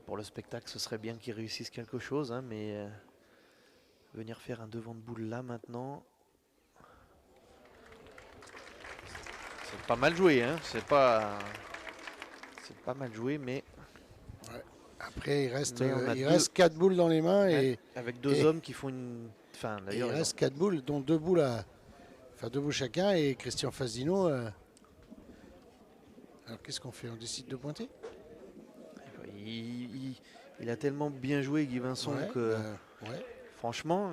Pour le spectacle, ce serait bien qu'il réussisse quelque chose, hein, mais venir faire un devant de boule là maintenant, c'est pas mal joué, hein. C'est pas mal joué, mais Ouais. Après, il reste Mais on a 4 boules dans les mains ouais, et avec deux hommes qui font une. Enfin, il d'ailleurs, reste 4 boules, dont 2 boules Enfin, 2 bouts chacun et Christian Fasino. Alors qu'est-ce qu'on fait? On décide de pointer? Il a tellement bien joué, Guy Vincent, que franchement,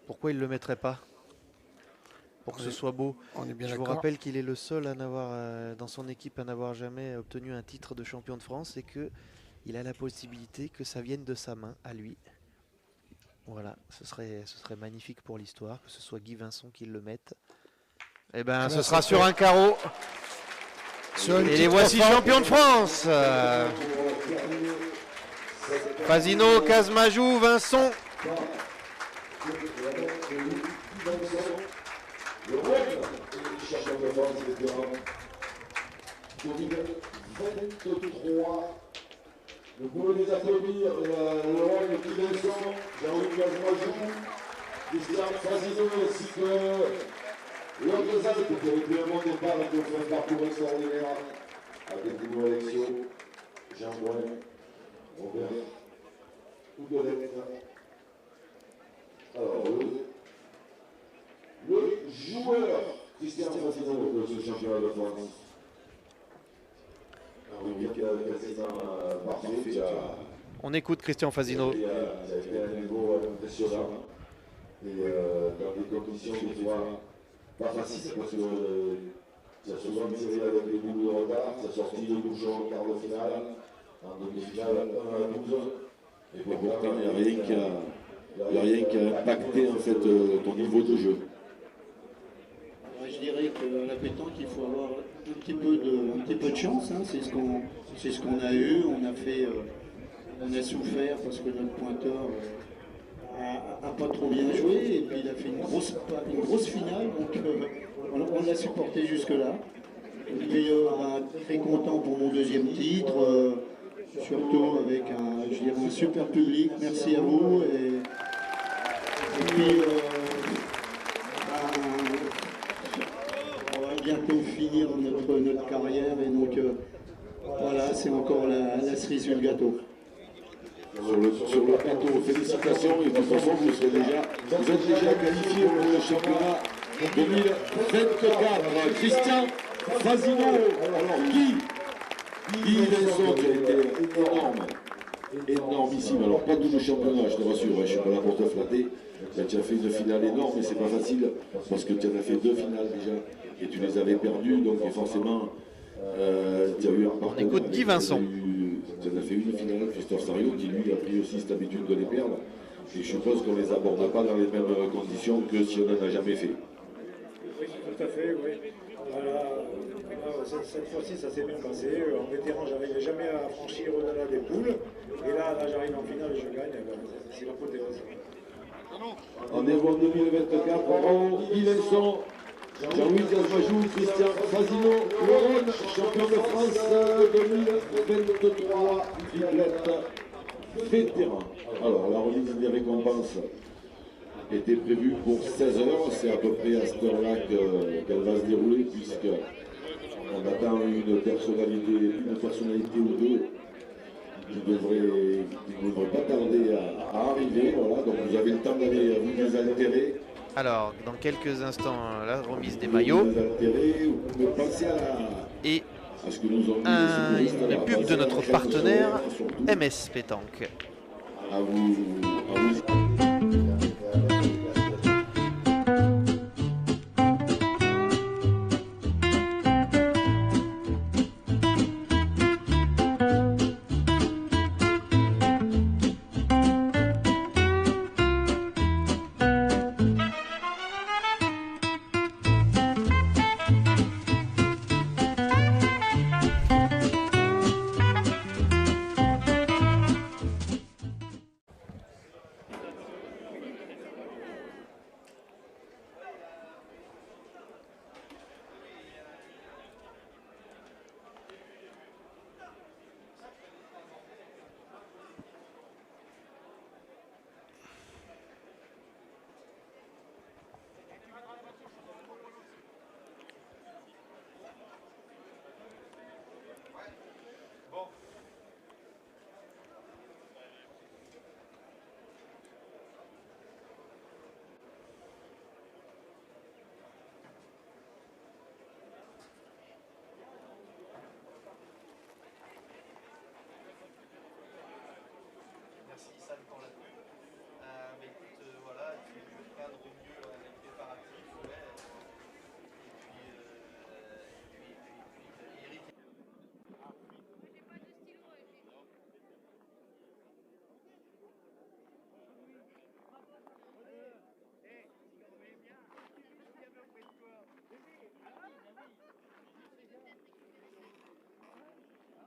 pourquoi il ne le mettrait pas pour que ce soit beau? On est bien Je vous d'accord. rappelle qu'il est le seul à dans son équipe à n'avoir jamais obtenu un titre de champion de France et qu'il a la possibilité que ça vienne de sa main à lui. Voilà, ce serait magnifique pour l'histoire, que ce soit Guy Vincent qui le mette. Eh bien, ce sera sur un carreau. Et les voici champions de France. Fasino, Casmajou, Vincent. Le rôle des champions de France vétérans 2023. Nous pouvons les applaudir, le rôle de Guy Vincent, Jean-Louis Casmajou, Christian Fasino ainsi que l'autre Alpes qui depuis un bon départ et qui ont fait un parcours extraordinaire avec des nouvelles élections, Jean Boin, Robert, Oudelette. Alors, le joueur Christian Fasino de ce championnat de France. Un week-end quasiment parfait. On écoute Christian Fasino. Il a fait un niveau impressionnant. Et dans des conditions des fois pas faciles parce que tu as souvent tiré avec des bouts de retard, tu as sorti le bouchon en quart de finale, en demi-finale 1 à 12. Et pourtant, il n'y a rien qui a impacté en fait, ton niveau de jeu. Je dirais que la pétanque, il faut avoir un petit peu de chance. Hein. C'est ce qu'on a eu. On a souffert parce que notre pointeur a pas trop bien joué. Et puis il a fait une grosse finale. Donc on l'a supporté jusque-là. Et puis très content pour mon deuxième titre. Surtout avec un super public. Merci à vous. Et puis on va bientôt finir notre carrière et donc voilà, c'est encore la cerise sur le gâteau. Sur le plateau, félicitations et de toute façon vous êtes déjà qualifié pour le championnat 2024. Christian Fasino, alors Guy Vincent qui a été énormissime. Alors pas tout le championnat, je te rassure, je ne suis pas là pour te flatter. Tu as fait une finale énorme, mais c'est pas facile parce que tu en as fait 2 finales déjà et tu les avais perdues, donc forcément tu as eu un parcours. On écoute Guy Vincent. Tu en as fait une finale, Christophe Sariot, qui lui a pris aussi cette habitude de les perdre. Et je suppose qu'on ne les aborde pas dans les mêmes conditions que si on n'en a jamais fait. Oui, tout à fait, oui. Voilà. Cette fois-ci, ça s'est bien passé. En vétéran, j'arrivais jamais à franchir au-delà des poules. Et là j'arrive en finale et je gagne. C'est l'apothéose. Rendez-vous en 2024. Bravo, Guy Vincent, Jean-Louis Casmajou, Christian Fasino, Laurent, champion de France 2023, triplette vétéran. Alors, la remise des récompenses était prévue pour 16 h. C'est à peu près à cette heure-là qu'elle va se dérouler, puisque on attend une personnalité ou deux qui ne devrait pas tarder à arriver. Voilà, donc vous avez le temps d'aller vous désaltérer. Alors, dans quelques instants, la remise des maillots. Et une pub de notre partenaire MS Pétanque. À vous.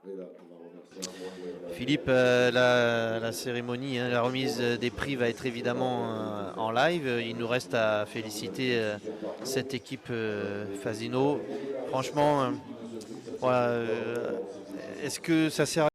Et là, on va remercier Philippe, la cérémonie, hein, la remise des prix va être évidemment en live. Il nous reste à féliciter cette équipe Fasino. Franchement, voilà, est-ce que ça sert à